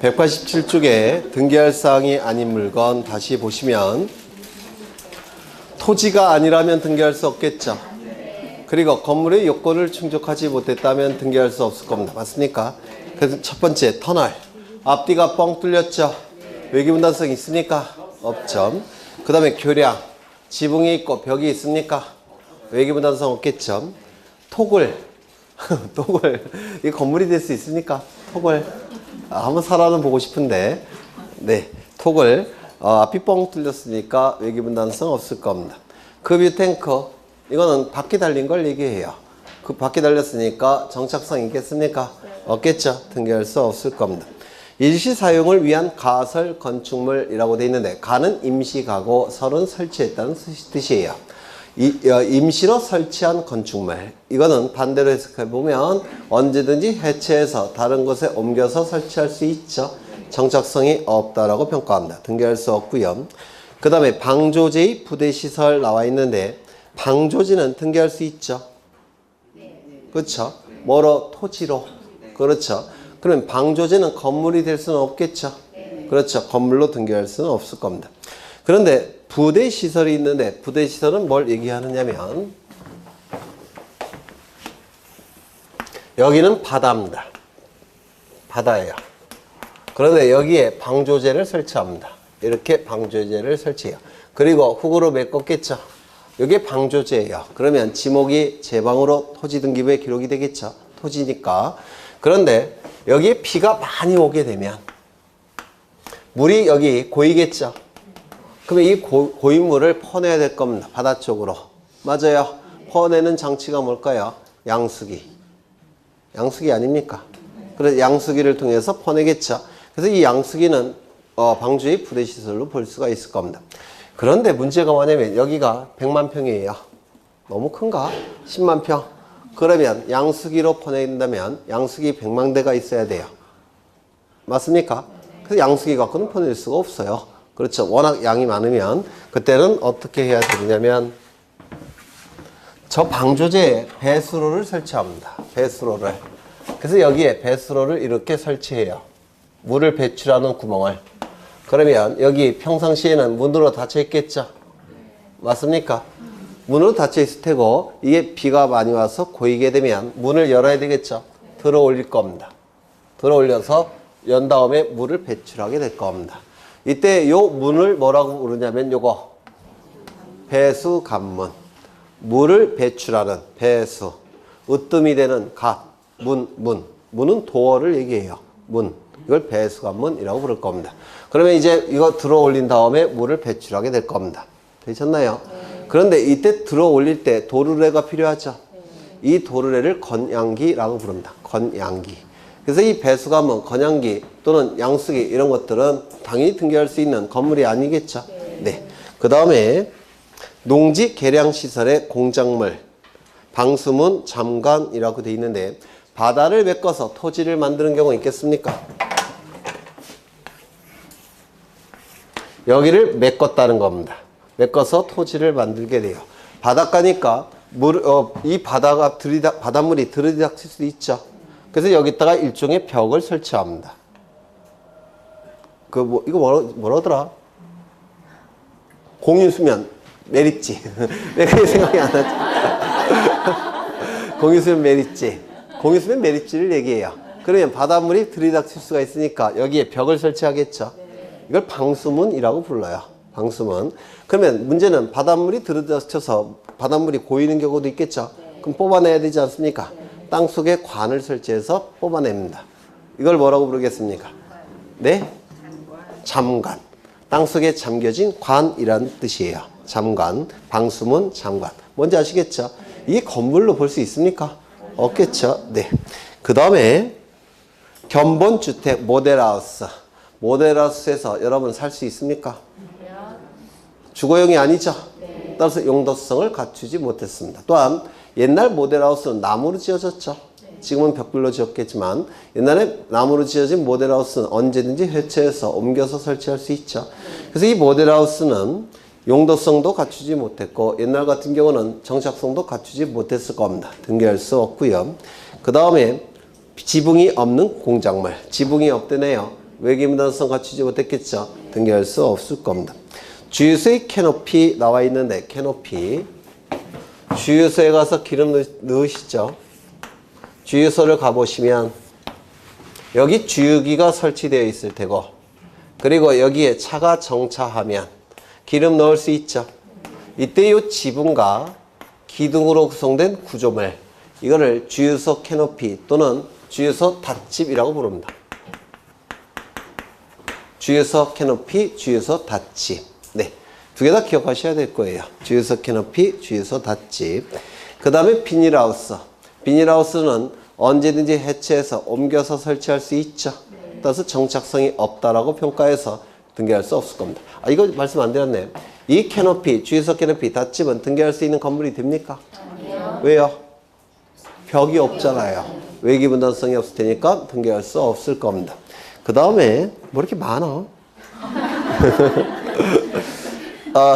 187쪽에 등기할 사항이 아닌 물건 다시 보시면 토지가 아니라면 등기할 수 없겠죠. 그리고 건물의 요건을 충족하지 못했다면 등기할 수 없을 겁니다. 맞습니까? 그래서 첫 번째 터널. 앞뒤가 뻥 뚫렸죠. 외기분단성 있습니까? 없죠. 그 다음에 교량. 지붕이 있고 벽이 있습니까? 외기분단성 없겠죠. 토굴. 토굴. 이 건물이 될 수 있습니까? 토굴. 한번 살아는 보고 싶은데. 네. 토굴. 앞이 뻥 뚫렸으니까 외기분단성 없을 겁니다. 급유 탱크. 이거는 바퀴 달린 걸 얘기해요. 그 바퀴 달렸으니까 정착성 있겠습니까? 없겠죠. 등기할 수 없을 겁니다. 일시 사용을 위한 가설 건축물이라고 되어 있는데 가는 임시가고 설은 설치했다는 뜻이에요. 임시로 설치한 건축물. 이거는 반대로 해석해 보면 언제든지 해체해서 다른 곳에 옮겨서 설치할 수 있죠. 정착성이 없다라고 평가합니다. 등기할 수 없고요. 그 다음에 방조제의 부대시설 나와 있는데 방조지는 등기할 수 있죠. 그렇죠. 뭐로? 토지로. 그렇죠. 그러면 방조제는 건물이 될 수는 없겠죠. 그렇죠. 건물로 등기할 수는 없을 겁니다. 그런데 부대시설이 있는데 부대시설은 뭘 얘기하느냐면 여기는 바다입니다. 바다예요. 그런데 여기에 방조제를 설치합니다. 이렇게 방조제를 설치해요. 그리고 훅으로 메꿨겠죠. 이게 방조제예요. 그러면 지목이 제방으로 토지등기부에 기록이 되겠죠. 토지니까. 그런데 여기에 비가 많이 오게 되면 물이 여기 고이겠죠. 그러면 이 고인 물을 퍼내야 될 겁니다. 바다 쪽으로. 맞아요. 퍼내는 장치가 뭘까요? 양수기. 양수기 아닙니까? 그래서 양수기를 통해서 퍼내겠죠. 그래서 이 양수기는 방주의 부대시설로 볼 수가 있을 겁니다. 그런데 문제가 뭐냐면 여기가 100만 평이에요. 너무 큰가? 10만 평. 그러면 양수기로 퍼낸다면 양수기 100만 대가 있어야 돼요. 맞습니까? 그래서 양수기 갖고는 퍼낼 수가 없어요. 그렇죠. 워낙 양이 많으면 그때는 어떻게 해야 되냐면 저 방조제에 배수로를 설치합니다. 배수로를. 그래서 여기에 배수로를 이렇게 설치해요. 물을 배출하는 구멍을. 그러면 여기 평상시에는 문으로 닫혀 있겠죠? 맞습니까? 문으로 닫혀 있을 테고 이게 비가 많이 와서 고이게 되면 문을 열어야 되겠죠? 들어 올릴 겁니다. 들어 올려서 연 다음에 물을 배출하게 될 겁니다. 이때 요 문을 뭐라고 부르냐면 요거 배수관문. 물을 배출하는 배수. 으뜸이 되는 문은 도어를 얘기해요. 문. 이걸 배수관문이라고 부를 겁니다. 그러면 이제 이거 들어 올린 다음에 물을 배출하게 될 겁니다. 되셨나요? 그런데 이때 들어 올릴 때 도르래가 필요하죠. 이 도르래를 건양기라고 부릅니다. 건양기. 그래서 이 배수관문, 건양기 또는 양수기 이런 것들은 당연히 등기할 수 있는 건물이 아니겠죠. 네. 그 다음에 농지 계량시설의 공작물, 방수문, 잠관이라고 되어 있는데 바다를 메꿔서 토지를 만드는 경우 있겠습니까? 여기를 메꿨다는 겁니다. 메꿔서 토지를 만들게 돼요. 바닷가니까 이 바닷물이 들이닥칠 수 있죠. 그래서 여기다가 일종의 벽을 설치합니다. 이거 뭐라더라? 공유수면 메리지. 왜 그게 생각이 안 나지? 공유수면 메리지. 공유수면 메리지를 얘기해요. 그러면 바닷물이 들이닥칠 수가 있으니까 여기에 벽을 설치하겠죠. 이걸 방수문이라고 불러요. 방수문. 그러면 문제는 바닷물이 들이닥쳐서 바닷물이 고이는 경우도 있겠죠. 그럼 뽑아내야 되지 않습니까? 땅속에 관을 설치해서 뽑아냅니다. 이걸 뭐라고 부르겠습니까? 네? 잠관. 땅속에 잠겨진 관이라는 뜻이에요. 잠관. 방수문, 잠관. 뭔지 아시겠죠? 이 건물로 볼 수 있습니까? 없겠죠? 네. 그 다음에 견본주택 모델하우스. 모델하우스에서 여러분 살 수 있습니까? 주거용이 아니죠. 따라서 용도성을 갖추지 못했습니다. 또한 옛날 모델하우스는 나무로 지어졌죠. 지금은 벽돌로 지었겠지만 옛날에 나무로 지어진 모델하우스는 언제든지 해체해서 옮겨서 설치할 수 있죠. 그래서 이 모델하우스는 용도성도 갖추지 못했고 옛날 같은 경우는 정착성도 갖추지 못했을 겁니다. 등기할 수 없고요. 그 다음에 지붕이 없는 공작물. 지붕이 없대네요. 외기분단성 갖추지 못했겠죠. 등기할 수 없을 겁니다. 주유소의 캐노피 나와 있는데 캐노피 주유소에 가서 기름 넣으시죠. 주유소를 가보시면 여기 주유기가 설치되어 있을 테고 그리고 여기에 차가 정차하면 기름 넣을 수 있죠. 이때 이 지붕과 기둥으로 구성된 구조물 이거를 주유소 캐노피 또는 주유소 닷집이라고 부릅니다. 주유소 캐노피, 주유소 닷집. 네, 두 개 다 기억하셔야 될 거예요. 주유소 캐노피, 주유소 닷집. 그 다음에 비닐하우스. 비닐하우스는 언제든지 해체해서 옮겨서 설치할 수 있죠. 따라서 정착성이 없다라고 평가해서 등기할 수 없을 겁니다. 아, 이거 말씀 안 드렸네. 이 캐노피, 주유소 캐노피, 닷집은 등기할 수 있는 건물이 됩니까? 아니요. 왜요? 벽이 없잖아요. 외기분단성이 없을 테니까 등기할 수 없을 겁니다. 그 다음에 뭐 이렇게 많아?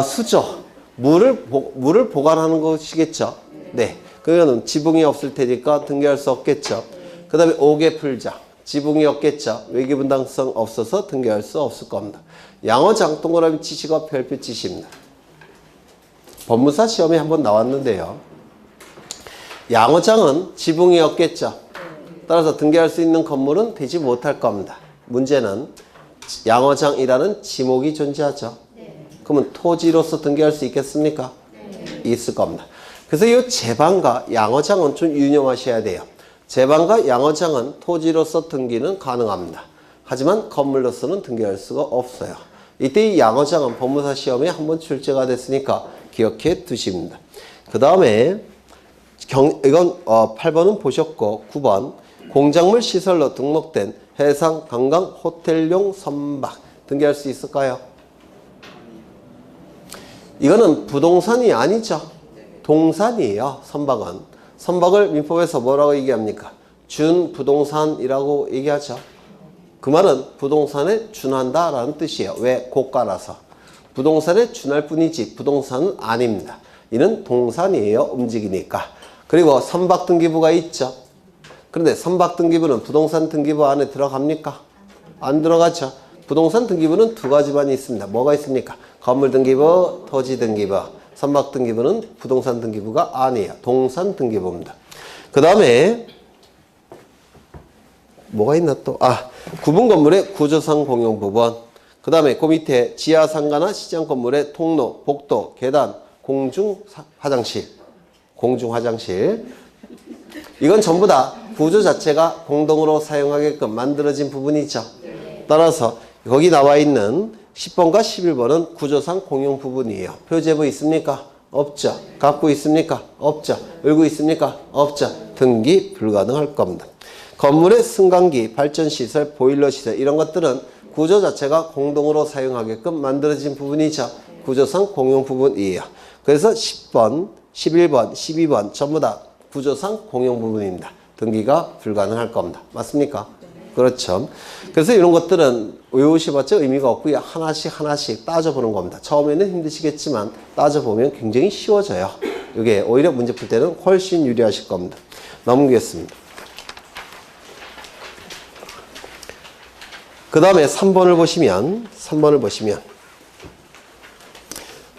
수조. 물을 보관하는 것이겠죠. 네. 그거는 지붕이 없을 테니까 등기할 수 없겠죠. 그 다음에 옥외풀장. 지붕이 없겠죠. 외기분단성 없어서 등기할 수 없을 겁니다. 양어장 동그라미 치시고 별표 치십니다. 법무사 시험에 한번 나왔는데요. 양어장은 지붕이 없겠죠. 따라서 등기할 수 있는 건물은 되지 못할 겁니다. 문제는 양어장이라는 지목이 존재하죠. 그러면 토지로서 등기할 수 있겠습니까? 있을 겁니다. 그래서 이 제방과 양어장은 좀 유념하셔야 돼요. 제방과 양어장은 토지로서 등기는 가능합니다. 하지만 건물로서는 등기할 수가 없어요. 이때 이 양어장은 법무사 시험에 한번 출제가 됐으니까 기억해 두십니다. 그 다음에 이건 8번은 보셨고 9번 공작물 시설로 등록된 해상, 관광, 호텔용 선박 등기할 수 있을까요? 이거는 부동산이 아니죠. 동산이에요. 선박은. 선박을 민법에서 뭐라고 얘기합니까? 준부동산이라고 얘기하죠. 그 말은 부동산에 준한다라는 뜻이에요. 왜? 고가라서. 부동산에 준할 뿐이지 부동산은 아닙니다. 이는 동산이에요. 움직이니까. 그리고 선박등기부가 있죠. 그런데 선박등기부는 부동산 등기부 안에 들어갑니까? 안 들어가죠. 부동산 등기부는 두 가지만 있습니다. 뭐가 있습니까? 건물등기부, 토지등기부. 선박등기부는 부동산 등기부가 아니에요. 동산등기부입니다. 그 다음에 뭐가 있나 또? 구분건물의 구조상 공용부분. 그 다음에 그 밑에 지하상가나 시장건물의 통로, 복도, 계단, 공중화장실. 공중화장실. 이건 전부 다 구조 자체가 공동으로 사용하게끔 만들어진 부분이죠. 따라서 거기 나와 있는 10번과 11번은 구조상 공용 부분이에요. 표제부 있습니까? 없죠. 갑구 있습니까? 없죠. 을구 있습니까? 없죠. 등기 불가능할 겁니다. 건물의 승강기, 발전시설, 보일러시설 이런 것들은 구조 자체가 공동으로 사용하게끔 만들어진 부분이죠. 구조상 공용 부분이에요. 그래서 10번, 11번, 12번 전부 다 구조상 공용 부분입니다. 등기가 불가능할 겁니다. 맞습니까? 그렇죠. 그래서 이런 것들은 외우셔봤자 의미가 없고요. 하나씩 따져보는 겁니다. 처음에는 힘드시겠지만 따져보면 굉장히 쉬워져요. 이게 오히려 문제 풀 때는 훨씬 유리하실 겁니다. 넘기겠습니다. 그 다음에 3번을 보시면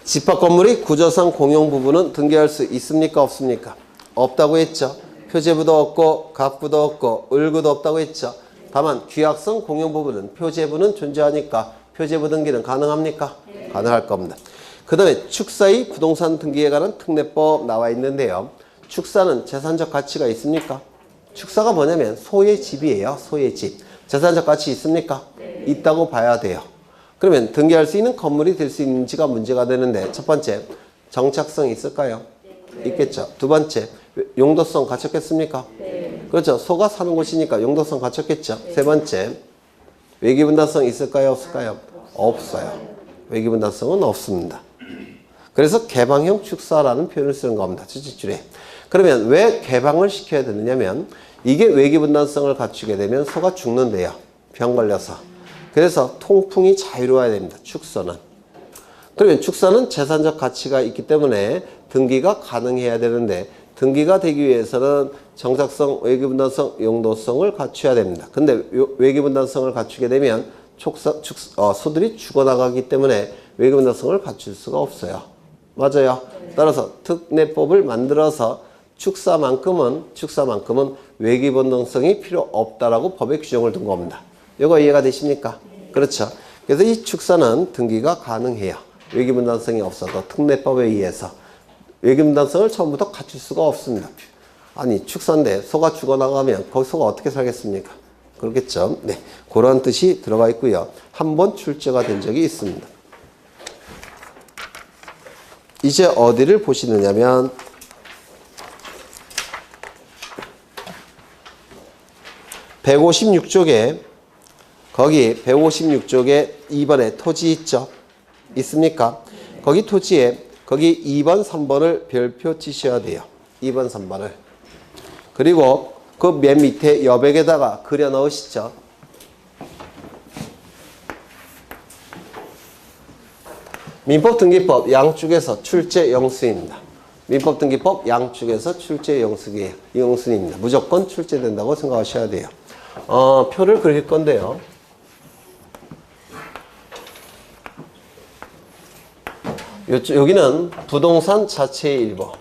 집합건물의 구조상 공용 부분은 등기할 수 있습니까? 없습니까? 없다고 했죠. 표제부도 없고 갑구도 없고 을구도 없다고 했죠. 다만 규약성 공용 부분은 표제부는 존재하니까 표제부 등기는 가능합니까? 네. 가능할 겁니다. 그 다음에 축사의 부동산 등기에 관한 특례법 나와 있는데요. 축사는 재산적 가치가 있습니까? 축사가 뭐냐면 소의 집이에요. 소의 집. 재산적 가치 있습니까? 네. 있다고 봐야 돼요. 그러면 등기할 수 있는 건물이 될 수 있는지가 문제가 되는데 첫 번째, 정착성이 있을까요? 네. 있겠죠. 두 번째, 용도성 갖췄겠습니까? 네. 그렇죠. 소가 사는 곳이니까 용도성 갖췄겠죠. 네. 세 번째, 외기분단성 있을까요? 없을까요? 없어요. 외기분단성은 없습니다. 그래서 개방형 축사라는 표현을 쓰는 겁니다. 주짓줄에. 그러면 왜 개방을 시켜야 되느냐면 이게 외기분단성을 갖추게 되면 소가 죽는데요. 병 걸려서. 그래서 통풍이 자유로워야 됩니다. 축소는. 그러면 축사는 재산적 가치가 있기 때문에 등기가 가능해야 되는데 등기가 되기 위해서는 정착성, 외기분단성, 용도성을 갖춰야 됩니다. 근데 외기분단성을 갖추게 되면 소들이 죽어나가기 때문에 외계분단성을 갖출 수가 없어요. 맞아요. 따라서 특례법을 만들어서 축사만큼은 외계분단성이 필요 없다라고 법에 규정을 둔 겁니다. 이거 이해가 되십니까? 그렇죠. 그래서 이 축사는 등기가 가능해요. 외계분단성이 없어도 특례법에 의해서 외계분단성을 처음부터 갖출 수가 없습니다. 아니 축사인데 소가 죽어나가면 거기 소가 어떻게 살겠습니까? 그렇겠죠. 네, 그런 뜻이 들어가 있고요. 한 번 출제가 된 적이 있습니다. 이제 어디를 보시느냐면 156쪽에 거기 156쪽에 2번에 토지 있죠? 있습니까? 거기 토지에 거기 2번, 3번을 별표 치셔야 돼요. 2번, 3번을. 그리고 그 맨 밑에 여백에다가 그려 넣으시죠. 민법등기법 양쪽에서 출제 영수입니다. 민법등기법 양쪽에서 출제 영수입니다. 무조건 출제된다고 생각하셔야 돼요. 표를 그릴 건데요. 여기는 부동산 자체의 일부.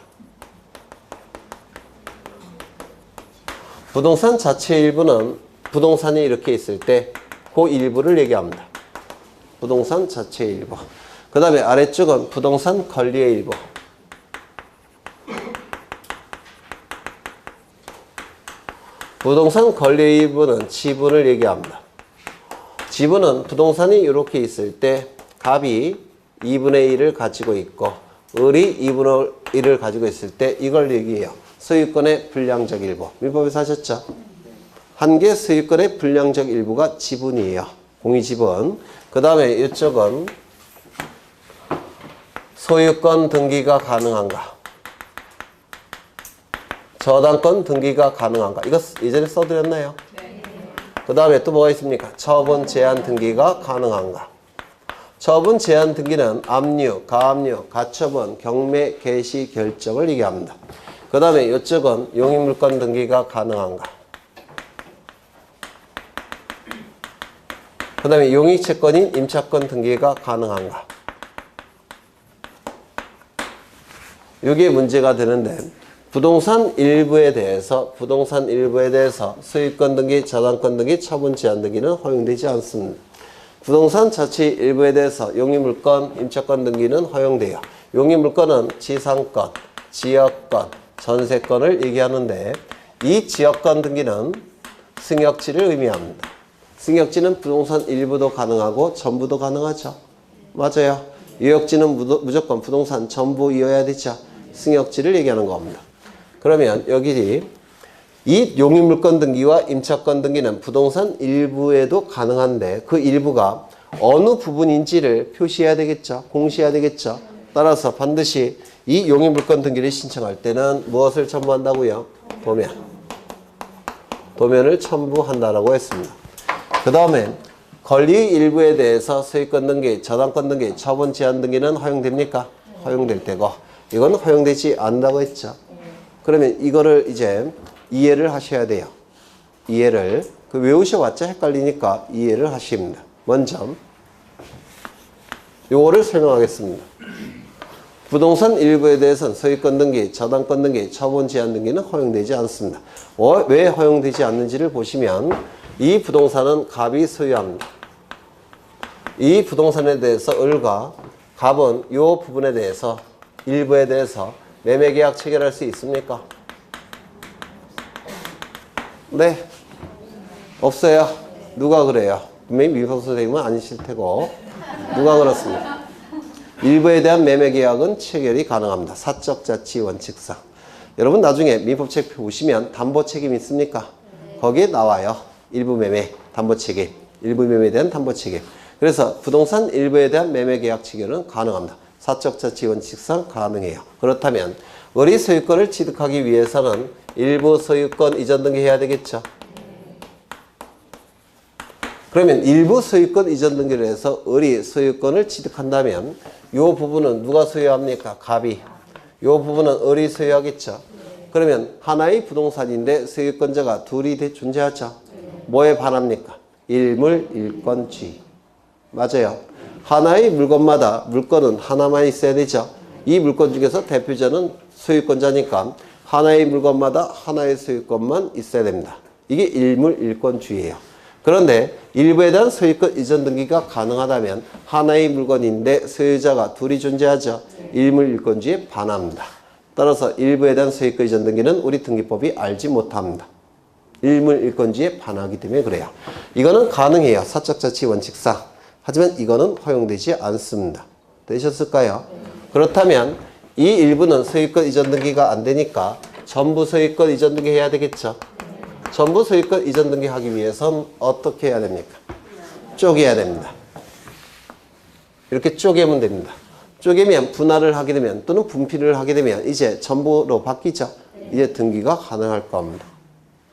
부동산 자체의 일부는 부동산이 이렇게 있을 때 그 일부를 얘기합니다. 부동산 자체의 일부. 그 다음에 아래쪽은 부동산 권리의 일부. 부동산 권리의 일부는 지분을 얘기합니다. 지분은 부동산이 이렇게 있을 때 갑이 2분의 1을 가지고 있고 을이 2분의 1을 가지고 있을 때 이걸 얘기해요. 소유권의 불량적 일부. 민법에서 하셨죠? 한 개 소유권의 불량적 일부가 지분이에요. 공유지분. 그 다음에 이쪽은 소유권 등기가 가능한가? 저당권 등기가 가능한가? 이거 예전에 써드렸나요? 네. 그 다음에 또 뭐가 있습니까? 처분 제한 등기가 가능한가? 처분 제한 등기는 압류, 가압류, 가처분, 경매, 개시, 결정을 얘기합니다. 그 다음에 이쪽은 용익물권 등기가 가능한가? 그 다음에 용익채권인 임차권 등기가 가능한가? 이게 문제가 되는데 부동산 일부에 대해서 소유권 등기, 저당권 등기, 처분 제한 등기는 허용되지 않습니다. 부동산 자체 일부에 대해서 용익물권, 임차권 등기는 허용돼요. 용익물권은 지상권, 지역권, 전세권을 얘기하는데 이 지역권 등기는 승역지를 의미합니다. 승역지는 부동산 일부도 가능하고 전부도 가능하죠. 맞아요. 유역지는 무조건 부동산 전부이어야 되죠. 승역지를 얘기하는 겁니다. 그러면 여기 이 용익물권 등기와 임차권 등기는 부동산 일부에도 가능한데 그 일부가 어느 부분인지를 표시해야 되겠죠. 공시해야 되겠죠. 따라서 반드시 이 용익물권 등기를 신청할 때는 무엇을 첨부한다고요? 도면을 첨부한다라고 했습니다. 그 다음에 권리 일부에 대해서 소유권 등기, 저당권 등기, 처분 제한 등기는 허용됩니까? 허용될 때고 이건 허용되지 않는다고 했죠. 그러면 이거를 이제 이해를 하셔야 돼요. 이해를. 외우셔봤자 헷갈리니까 이해를 하십니다. 먼저 요거를 설명하겠습니다. 부동산 일부에 대해서는 소유권 등기, 저당권 등기, 처분 제한 등기는 허용되지 않습니다. 왜 허용되지 않는지를 보시면 이 부동산은 갑이 소유합니다. 이 부동산에 대해서 을과 갑은 이 부분에 대해서 일부에 대해서 매매계약 체결할 수 있습니까? 네. 없어요. 누가 그래요? 분명히 미법 선생님은 아니실 테고 누가 그렇습니까? 일부에 대한 매매계약은 체결이 가능합니다. 사적자치 원칙상. 여러분 나중에 민법책 보시면 담보책임 있습니까? 거기에 나와요. 일부 매매, 담보책임. 일부 매매에 대한 담보책임. 그래서 부동산 일부에 대한 매매계약 체결은 가능합니다. 사적자치 원칙상 가능해요. 그렇다면 을이 소유권을 취득하기 위해서는 일부 소유권 이전 등기해야 되겠죠. 그러면 일부 소유권 이전 등기를 해서 을이 소유권을 취득한다면 이 부분은 누가 소유합니까? 갑이. 이 부분은 을이 소유하겠죠. 그러면 하나의 부동산인데 소유권자가 둘이 존재하죠. 뭐에 반합니까? 일물 일권주의. 맞아요. 하나의 물건마다 물건은 하나만 있어야 되죠. 이 물건 중에서 대표자는 소유권자니까 하나의 물건마다 하나의 소유권만 있어야 됩니다. 이게 일물일권주의예요. 그런데 일부에 대한 소유권 이전 등기가 가능하다면 하나의 물건인데 소유자가 둘이 존재하죠. 일물일권주의에 반합니다. 따라서 일부에 대한 소유권 이전 등기는 우리 등기법이 알지 못합니다. 일물일권주의에 반하기 때문에 그래요. 이거는 가능해요. 사적자치 원칙상. 하지만 이거는 허용되지 않습니다. 되셨을까요? 그렇다면 이 일부는 소유권 이전 등기가 안 되니까 전부 소유권 이전 등기 해야 되겠죠. 전부 소유권 이전 등기 하기 위해선 어떻게 해야 됩니까? 쪼개야 됩니다. 이렇게 쪼개면 됩니다. 쪼개면 분할을 하게 되면 또는 분필을 하게 되면 이제 전부로 바뀌죠. 이제 등기가 가능할 겁니다.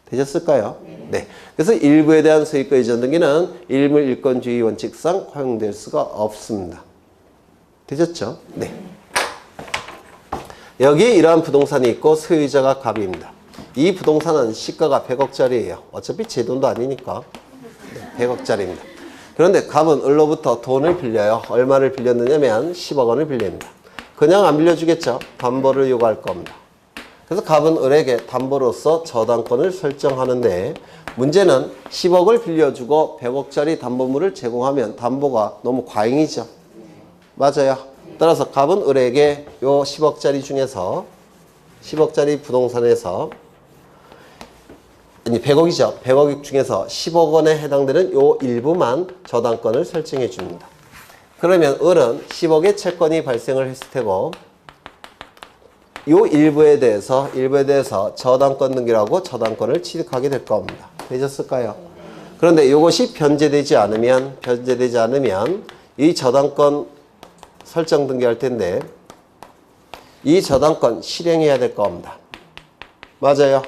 되셨을까요? 네. 그래서 일부에 대한 소유권 이전 등기는 일물일권주의 원칙상 허용될 수가 없습니다. 되셨죠? 네. 여기 이러한 부동산이 있고 소유자가 갑입니다. 이 부동산은 시가가 100억짜리예요. 어차피 제 돈도 아니니까. 네, 100억짜리입니다. 그런데 갑은 을로부터 돈을 빌려요. 얼마를 빌렸느냐면 10억 원을 빌립니다. 그냥 안 빌려주겠죠. 담보를 요구할 겁니다. 그래서 갑은 을에게 담보로서 저당권을 설정하는데 문제는 10억을 빌려주고 100억짜리 담보물을 제공하면 담보가 너무 과잉이죠. 맞아요. 따라서 갑은 을에게 요 10억짜리 중에서 10억짜리 부동산에서 아니 100억이죠. 100억 중에서 10억 원에 해당되는 요 일부만 저당권을 설정해 줍니다. 그러면 을은 10억의 채권이 발생을 했을 테고 요 일부에 대해서 저당권 등기라고 저당권을 취득하게 될 겁니다. 되셨을까요? 그런데 이것이 변제되지 않으면 이 저당권 설정 등기할 텐데 이 저당권 실행해야 될 겁니다. 맞아요.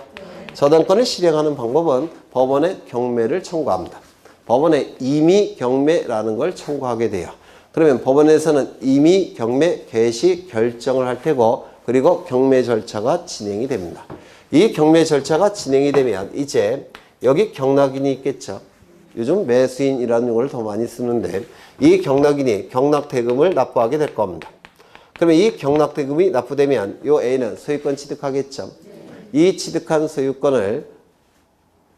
저당권을 실행하는 방법은 법원에 경매를 청구합니다. 법원에 임의 경매라는 걸 청구하게 돼요. 그러면 법원에서는 임의 경매 개시 결정을 할 테고 그리고 경매 절차가 진행이 됩니다. 이 경매 절차가 진행이 되면 이제 여기 경락인이 있겠죠. 요즘 매수인이라는 용어를 더 많이 쓰는데 이 경락인이 경락대금을 납부하게 될 겁니다. 그러면 이 경락대금이 납부되면 이 A는 소유권 취득하겠죠. 이 취득한 소유권을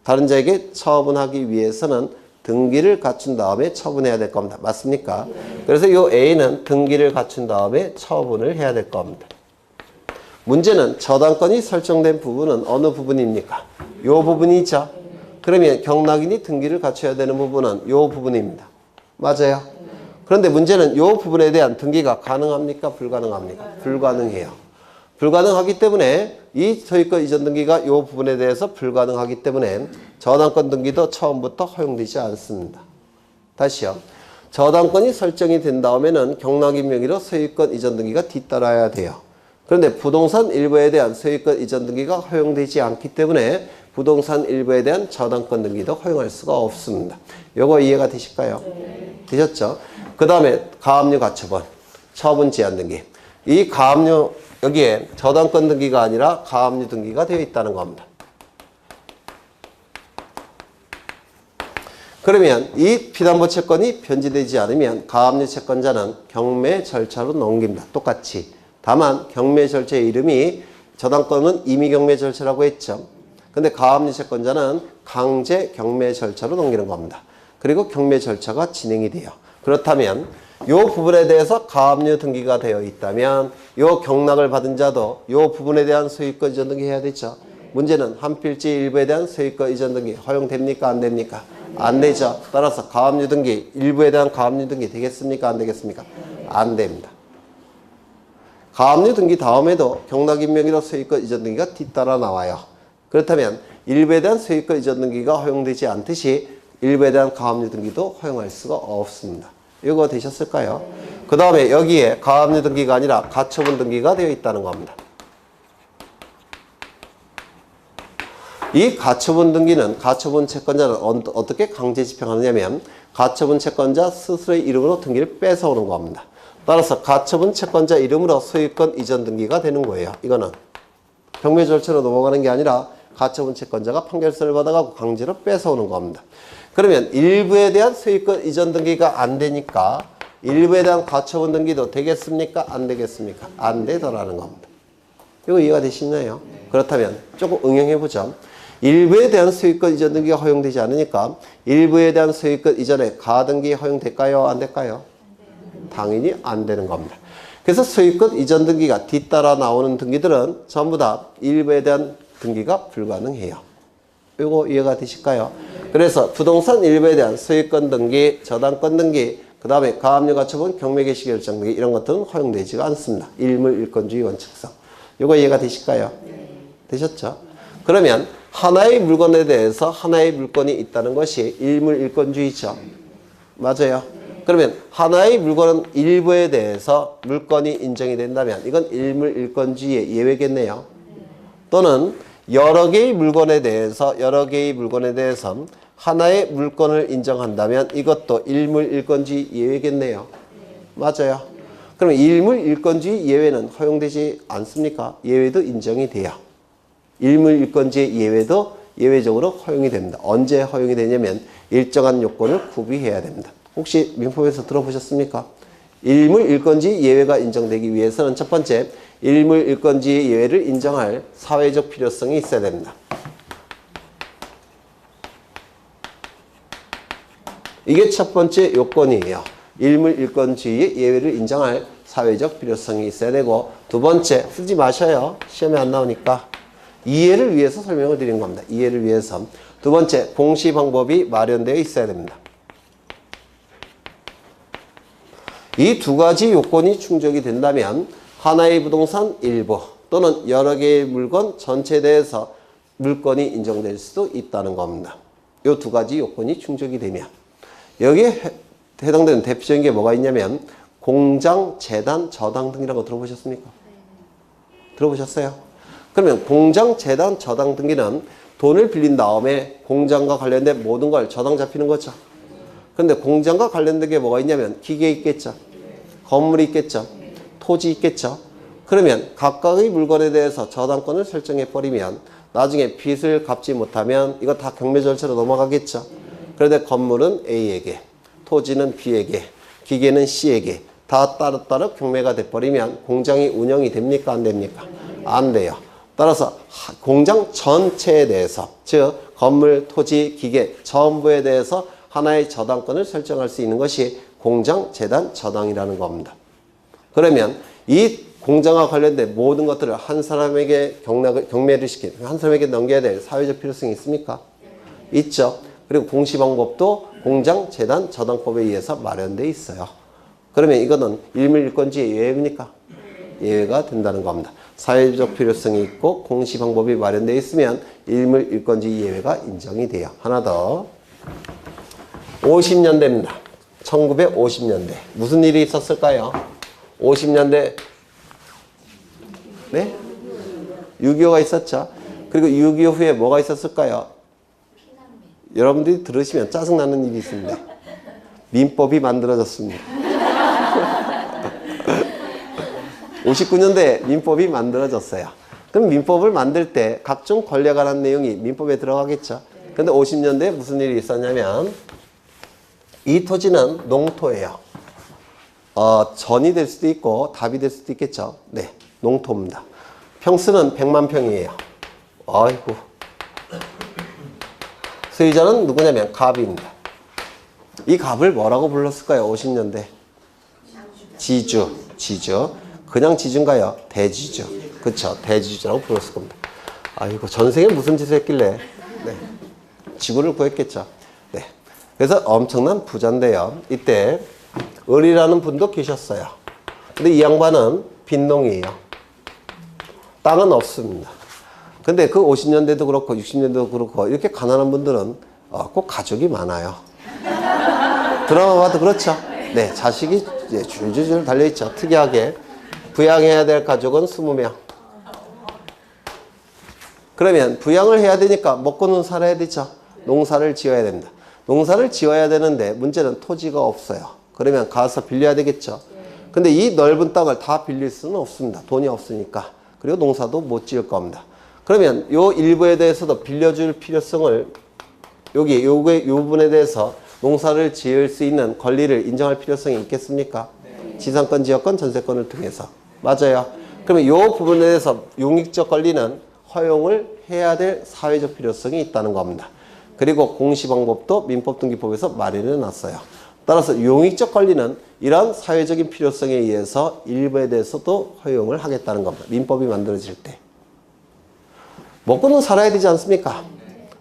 다른 자에게 처분하기 위해서는 등기를 갖춘 다음에 처분해야 될 겁니다. 맞습니까? 그래서 이 A는 등기를 갖춘 다음에 처분을 해야 될 겁니다. 문제는 저당권이 설정된 부분은 어느 부분입니까? 이 부분이죠. 그러면 경락인이 등기를 갖춰야 되는 부분은 이 부분입니다. 맞아요. 그런데 문제는 이 부분에 대한 등기가 가능합니까? 불가능합니까? 불가능해요. 불가능하기 때문에 이 소유권 이전 등기가 이 부분에 대해서 불가능하기 때문에 저당권 등기도 처음부터 허용되지 않습니다. 다시요. 저당권이 설정이 된 다음에는 경락인 명의로 소유권 이전 등기가 뒤따라야 돼요. 그런데 부동산 일부에 대한 소유권 이전 등기가 허용되지 않기 때문에 부동산 일부에 대한 저당권 등기도 허용할 수가 없습니다. 요거 이해가 되실까요? 네. 되셨죠? 그 다음에 가압류 가처분, 처분 제한 등기. 이 가압류 여기에 저당권 등기가 아니라 가압류 등기가 되어 있다는 겁니다. 그러면 이 피담보 채권이 변제되지 않으면 가압류 채권자는 경매 절차로 넘깁니다. 똑같이. 다만 경매 절차의 이름이 저당권은 임의 경매 절차라고 했죠. 근데 가압류 채권자는 강제 경매 절차로 넘기는 겁니다. 그리고 경매 절차가 진행이 돼요. 그렇다면 이 부분에 대해서 가압류 등기가 되어 있다면 이 경락을 받은 자도 이 부분에 대한 소유권 이전 등기 해야 되죠. 문제는 한 필지 일부에 대한 소유권 이전 등기 허용됩니까? 안 됩니까? 안 되죠. 따라서 가압류 등기, 일부에 대한 가압류 등기 되겠습니까? 안 되겠습니까? 안 됩니다. 가압류 등기 다음에도 경락인 명의로 소유권 이전 등기가 뒤따라 나와요. 그렇다면 일부에 대한 소유권 이전 등기가 허용되지 않듯이 일부에 대한 가압류 등기도 허용할 수가 없습니다. 이거 되셨을까요? 그 다음에 여기에 가압류 등기가 아니라 가처분 등기가 되어 있다는 겁니다. 이 가처분 등기는 가처분 채권자는 어떻게 강제 집행하느냐면 가처분 채권자 스스로의 이름으로 등기를 뺏어오는 겁니다. 따라서 가처분 채권자 이름으로 소유권 이전 등기가 되는 거예요. 이거는 경매 절차로 넘어가는 게 아니라 가처분 채권자가 판결서를 받아가고 강제로 뺏어오는 겁니다. 그러면 일부에 대한 소유권 이전 등기가 안 되니까 일부에 대한 가처분 등기도 되겠습니까? 안 되겠습니까? 안 되더라는 겁니다. 이거 이해가 되시나요? 그렇다면 조금 응용해보죠. 일부에 대한 소유권 이전 등기가 허용되지 않으니까 일부에 대한 소유권 이전에 가등기 허용될까요? 안 될까요? 당연히 안 되는 겁니다. 그래서 소유권 이전 등기가 뒤따라 나오는 등기들은 전부 다 일부에 대한 등기가 불가능해요. 이거 이해가 되실까요? 그래서 부동산 일부에 대한 소유권 등기, 저당권 등기, 그 다음에 가압류 가처분, 경매 개시 결정 등기 이런 것들은 허용되지가 않습니다. 일물일권주의 원칙상. 이거 이해가 되실까요? 되셨죠? 그러면 하나의 물건에 대해서 하나의 물건이 있다는 것이 일물일권주의죠. 맞아요. 그러면 하나의 물건은 일부에 대해서 물건이 인정이 된다면 이건 일물일권주의의 예외겠네요. 또는 여러 개의 물건에 대해서 하나의 물건을 인정한다면 이것도 일물일권주의 예외겠네요. 맞아요. 그럼 일물일권주의 예외는 허용되지 않습니까? 예외도 인정이 돼요. 일물일권주의 예외도 예외적으로 허용이 됩니다. 언제 허용이 되냐면 일정한 요건을 구비해야 됩니다. 혹시 민법에서 들어보셨습니까? 일물일권주의 예외가 인정되기 위해서는 첫 번째, 일물일권주의 예외를 인정할 사회적 필요성이 있어야 됩니다. 이게 첫 번째 요건이에요. 일물일권주의의 예외를 인정할 사회적 필요성이 있어야 되고, 두 번째, 쓰지 마셔요. 시험에 안 나오니까. 이해를 위해서 설명을 드린 겁니다. 이해를 위해서. 두 번째, 공시 방법이 마련되어 있어야 됩니다. 이 두 가지 요건이 충족이 된다면 하나의 부동산 일부 또는 여러 개의 물건 전체에 대해서 물건이 인정될 수도 있다는 겁니다. 이 두 가지 요건이 충족이 되면 여기에 해당되는 대표적인 게 뭐가 있냐면 공장, 재단, 저당 등이라고 들어보셨습니까? 들어보셨어요? 그러면 공장, 재단, 저당 등기는 돈을 빌린 다음에 공장과 관련된 모든 걸 저당 잡히는 거죠. 그런데 공장과 관련된 게 뭐가 있냐면 기계 있겠죠. 건물이 있겠죠. 토지 있겠죠. 그러면 각각의 물건에 대해서 저당권을 설정해 버리면 나중에 빚을 갚지 못하면 이거 다 경매 절차로 넘어가겠죠. 그런데 건물은 A에게, 토지는 B에게, 기계는 C에게 다 따로따로 경매가 돼버리면 공장이 운영이 됩니까? 안 됩니까? 안 돼요. 따라서 공장 전체에 대해서, 즉 건물, 토지, 기계 전부에 대해서 하나의 저당권을 설정할 수 있는 것이 공장, 재단, 저당이라는 겁니다. 그러면 이 공장과 관련된 모든 것들을 한 사람에게 경매를 시킨, 한 사람에게 넘겨야 될 사회적 필요성이 있습니까? 있죠. 그리고 공시 방법도 공장, 재단, 저당법에 의해서 마련되어 있어요. 그러면 이거는 일물일권주의 예외입니까? 예외가 된다는 겁니다. 사회적 필요성이 있고 공시 방법이 마련되어 있으면 일물일권주의 예외가 인정이 돼요. 하나 더. 50년대입니다. 1950년대. 무슨 일이 있었을까요? 50년대. 네? 6.25가 있었죠. 그리고 6.25 후에 뭐가 있었을까요? 여러분들이 들으시면 짜증나는 일이 있습니다. 민법이 만들어졌습니다. 59년대에 민법이 만들어졌어요. 그럼 민법을 만들 때 각종 권리에 관한 내용이 민법에 들어가겠죠. 근데 50년대에 무슨 일이 있었냐면 이 토지는 농토예요. 전이 될 수도 있고 답이 될 수도 있겠죠. 네, 농토입니다. 평수는 100만 평이에요. 아이고. 소유자는 누구냐면 갑입니다. 이 갑을 뭐라고 불렀을까요? 50년대. 지주. 그냥 지주인가요? 대지주. 그쵸. 대지주라고 불렀을 겁니다. 아이고, 전생에 무슨 짓을 했길래. 네. 지구를 구했겠죠. 네. 그래서 엄청난 부자인데요. 이때 을이라는 분도 계셨어요. 근데 이 양반은 빈농이에요. 땅은 없습니다. 근데 그 50년대도 그렇고 60년대도 그렇고 이렇게 가난한 분들은 꼭 가족이 많아요. 드라마 봐도 그렇죠. 네, 자식이 줄줄줄 달려있죠. 특이하게 부양해야 될 가족은 20명. 그러면 부양을 해야 되니까 먹고는 살아야 되죠. 농사를 지어야 됩니다. 농사를 지어야 되는데 문제는 토지가 없어요. 그러면 가서 빌려야 되겠죠. 근데 이 넓은 땅을 다 빌릴 수는 없습니다. 돈이 없으니까. 그리고 농사도 못 지을 겁니다. 그러면 요 일부에 대해서도 빌려줄 필요성을 여기 요게 요 부분에 대해서 농사를 지을 수 있는 권리를 인정할 필요성이 있겠습니까? 지상권, 지역권, 전세권을 통해서. 맞아요. 그러면 요 부분에 대해서 용익적 권리는 허용을 해야 될 사회적 필요성이 있다는 겁니다. 그리고 공시방법도 민법등기법에서 마련해 놨어요. 따라서 용익적 권리는 이러한 사회적인 필요성에 의해서 일부에 대해서도 허용을 하겠다는 겁니다. 민법이 만들어질 때. 먹고는 살아야 되지 않습니까?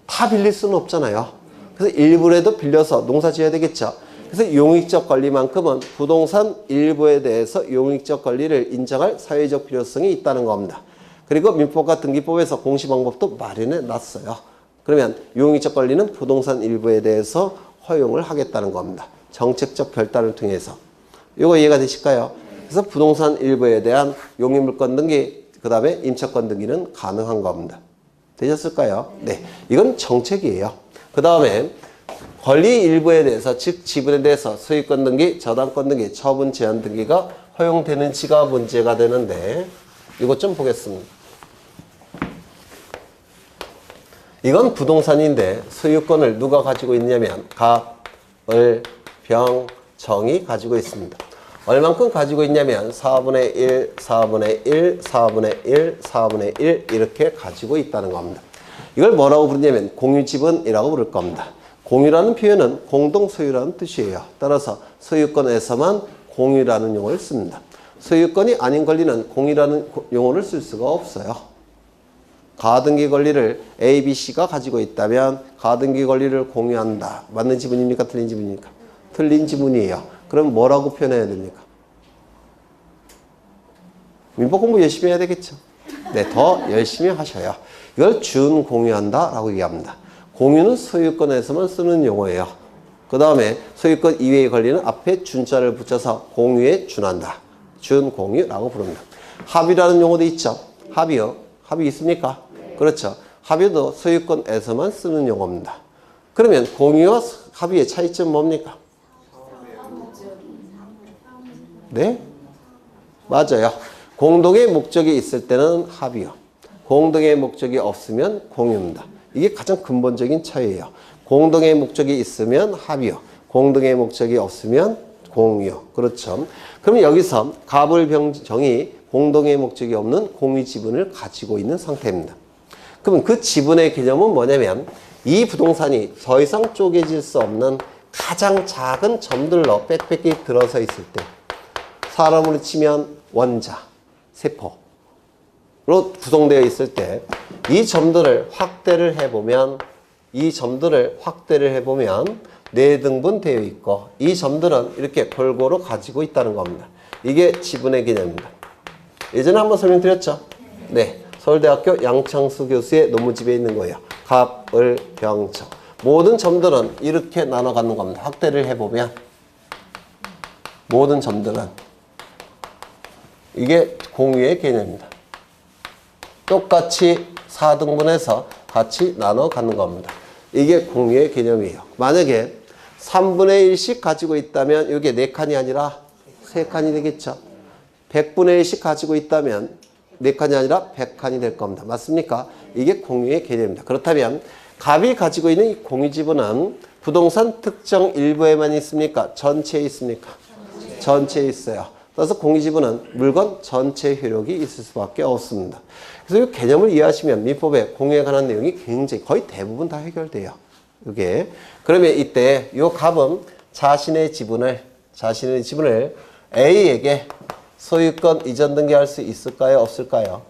다 빌릴 수는 없잖아요. 그래서 일부라도 빌려서 농사 지어야 되겠죠. 그래서 용익적 권리만큼은 부동산 일부에 대해서 용익적 권리를 인정할 사회적 필요성이 있다는 겁니다. 그리고 민법과 등기법에서 공시방법도 마련해 놨어요. 그러면 용익적 권리는 부동산 일부에 대해서 허용을 하겠다는 겁니다. 정책적 결단을 통해서. 이거 이해가 되실까요? 그래서 부동산 일부에 대한 용익물권 등기, 그 다음에 임차권 등기는 가능한 겁니다. 되셨을까요? 네. 이건 정책이에요. 그 다음에 권리 일부에 대해서, 즉 지분에 대해서 소유권 등기, 저당권 등기, 처분 제한 등기가 허용되는지가 문제가 되는데 이것 좀 보겠습니다. 이건 부동산인데 소유권을 누가 가지고 있냐면 갑, 을, 병, 정이 가지고 있습니다. 얼만큼 가지고 있냐면 4분의 1, 4분의 1, 4분의 1, 4분의 1 이렇게 가지고 있다는 겁니다. 이걸 뭐라고 부르냐면 공유지분이라고 부를 겁니다. 공유라는 표현은 공동소유라는 뜻이에요. 따라서 소유권에서만 공유라는 용어를 씁니다. 소유권이 아닌 권리는 공유라는 용어를 쓸 수가 없어요. 가등기 권리를 A, B, C가 가지고 있다면 가등기 권리를 공유한다. 맞는 지문입니까? 틀린 지문입니까? 틀린 지문이에요. 그럼 뭐라고 표현해야 됩니까? 민법 공부 열심히 해야 되겠죠. 네, 더 열심히 하셔요. 이걸 준공유한다 라고 얘기합니다. 공유는 소유권에서만 쓰는 용어예요. 그 다음에 소유권 이외의 권리는 앞에 준자를 붙여서 공유에 준한다. 준공유라고 부릅니다. 합의라는 용어도 있죠. 합의요. 합의 있습니까? 그렇죠. 합의도 소유권에서만 쓰는 용어입니다. 그러면 공유와 합의의 차이점은 뭡니까? 네? 맞아요. 공동의 목적이 있을 때는 합의요. 공동의 목적이 없으면 공유입니다. 이게 가장 근본적인 차이예요. 공동의 목적이 있으면 합의요. 공동의 목적이 없으면 공유요. 그렇죠. 그러면 여기서 갑을병정이 공동의 목적이 없는 공유 지분을 가지고 있는 상태입니다. 그러면 그 지분의 개념은 뭐냐면 이 부동산이 더 이상 쪼개질 수 없는 가장 작은 점들로 빽빽히 들어서 있을 때, 사람으로 치면 원자, 세포로 구성되어 있을 때 이 점들을 확대를 해보면 네 등분 되어 있고 이 점들은 이렇게 골고루 가지고 있다는 겁니다. 이게 지분의 개념입니다. 예전에 한번 설명드렸죠? 네. 서울대학교 양창수 교수의 논문집에 있는 거예요. 갑, 을, 병, 정. 모든 점들은 이렇게 나눠 갖는 겁니다. 확대를 해보면 모든 점들은 이게 공유의 개념입니다. 똑같이 4등분해서 같이 나눠 갖는 겁니다. 이게 공유의 개념이에요. 만약에 3분의 1씩 가지고 있다면 이게 4칸이 아니라 3칸이 되겠죠. 100분의 1씩 가지고 있다면 4칸이 아니라 100칸이 될 겁니다. 맞습니까? 이게 공유의 개념입니다. 그렇다면 갑이 가지고 있는 이 공유지분은 부동산 특정 일부에만 있습니까? 전체에 있습니까? 전체에 있어요. 따라서 공유지분은 물건 전체 효력이 있을 수밖에 없습니다. 그래서 이 개념을 이해하시면 민법의 공유에 관한 내용이 굉장히 거의 대부분 다 해결돼요. 이게 그러면 이때 이 갑은 자신의 지분을 A에게 소유권 이전 등기할 수 있을까요? 없을까요?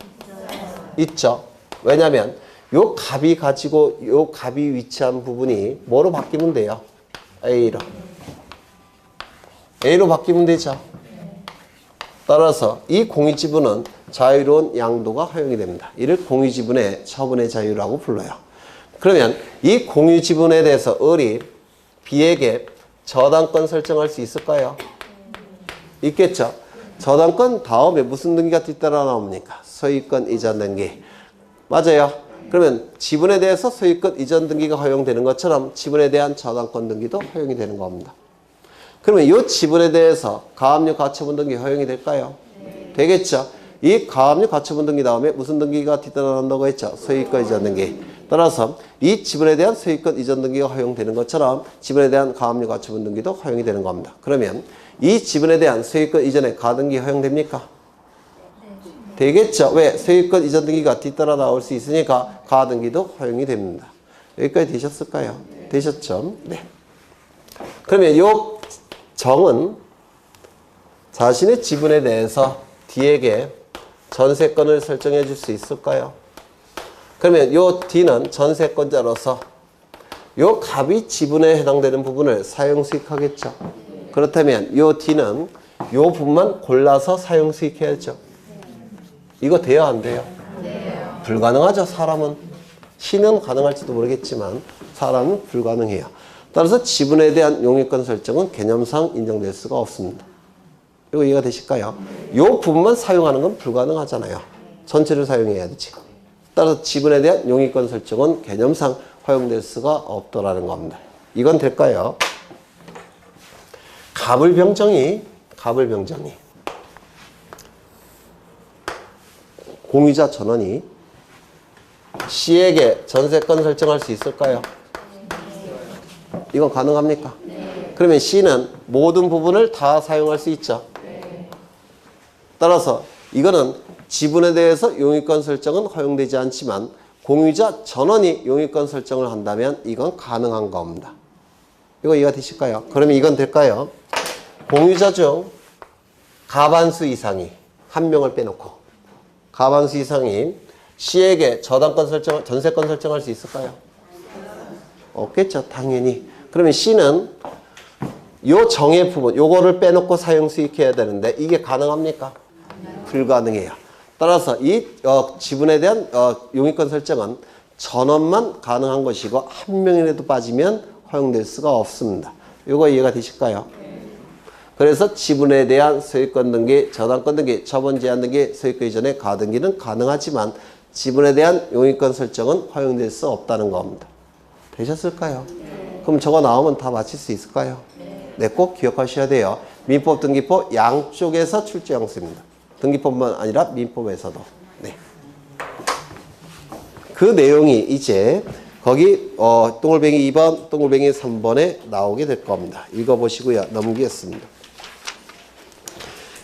있죠. 왜냐하면 요 갑이 위치한 부분이 뭐로 바뀌면 돼요? A로 바뀌면 되죠. 따라서 이 공유지분은 자유로운 양도가 허용이 됩니다. 이를 공유지분의 처분의 자유라고 불러요. 그러면 이 공유지분에 대해서 을이 B에게 저당권 설정할 수 있을까요? 있겠죠. 저당권 다음에 무슨 등기가 뒤따라 나옵니까? 소유권 이전 등기. 맞아요. 그러면 지분에 대해서 소유권 이전 등기가 허용되는 것처럼 지분에 대한 저당권 등기도 허용이 되는 겁니다. 그러면 이 지분에 대해서 가압류 가처분 등기 허용이 될까요? 되겠죠. 이 가압류 가처분 등기 다음에 무슨 등기가 뒤따라 나온다고 했죠? 소유권 이전 등기. 따라서 이 지분에 대한 소유권 이전 등기가 허용되는 것처럼 지분에 대한 가압류 가처분 등기도 허용이 되는 겁니다. 그러면 이 지분에 대한 소유권 이전에 가등기 허용됩니까? 되겠죠. 왜? 소유권 이전 등기가 뒤따라 나올 수 있으니까 가등기도 허용이 됩니다. 여기까지 되셨을까요? 되셨죠? 네. 그러면 이 정은 자신의 지분에 대해서 D에게 전세권을 설정해 줄 수 있을까요? 그러면 요 D는 전세권자로서 요 갑이 지분에 해당되는 부분을 사용 수익하겠죠. 그렇다면 요 D는 요 부분만 골라서 사용 수익해야죠. 이거 돼요, 안 돼요? 불가능하죠. 사람은. 신은 가능할지도 모르겠지만 사람은 불가능해요. 따라서 지분에 대한 용익권 설정은 개념상 인정될 수가 없습니다. 이거 이해가 되실까요? 요 부분만 사용하는 건 불가능하잖아요. 전체를 사용해야 되지. 따라서 지분에 대한 용익권 설정은 개념상 허용될 수가 없더라는 겁니다. 이건 될까요? 갑을병정이 공유자 전원이 C에게 전세권 설정할 수 있을까요? 이건 가능합니까? 그러면 C는 모든 부분을 다 사용할 수 있죠. 따라서 이거는 지분에 대해서 용익권 설정은 허용되지 않지만 공유자 전원이 용익권 설정을 한다면 이건 가능한 겁니다. 이거 이해가 되실까요? 그러면 이건 될까요? 공유자 중 가반수 이상이 한 명을 빼놓고 가반수 이상이 C에게 전세권 설정할 수 있을까요? 없겠죠. 당연히. 그러면 C는 요 정의 부분, 요거를 빼놓고 사용 수익해야 되는데 이게 가능합니까? 불가능해요. 따라서 이 지분에 대한 용익권 설정은 전원만 가능한 것이고 한 명이라도 빠지면 허용될 수가 없습니다. 요거 이해가 되실까요? 그래서 지분에 대한 소유권 등기, 저당권 등기, 처분 제한 등기, 소유권 이전의 가등기는 가능하지만 지분에 대한 용익권 설정은 허용될 수 없다는 겁니다. 되셨을까요? 그럼 저거 나오면 다 맞힐 수 있을까요? 네, 꼭 기억하셔야 돼요. 민법, 등기법 양쪽에서 출제 양수입니다. 등기법만 아니라 민법에서도. 네. 그 내용이 이제 거기 동글뱅이 2번, 동글뱅이 3번에 나오게 될 겁니다. 읽어보시고요. 넘기겠습니다.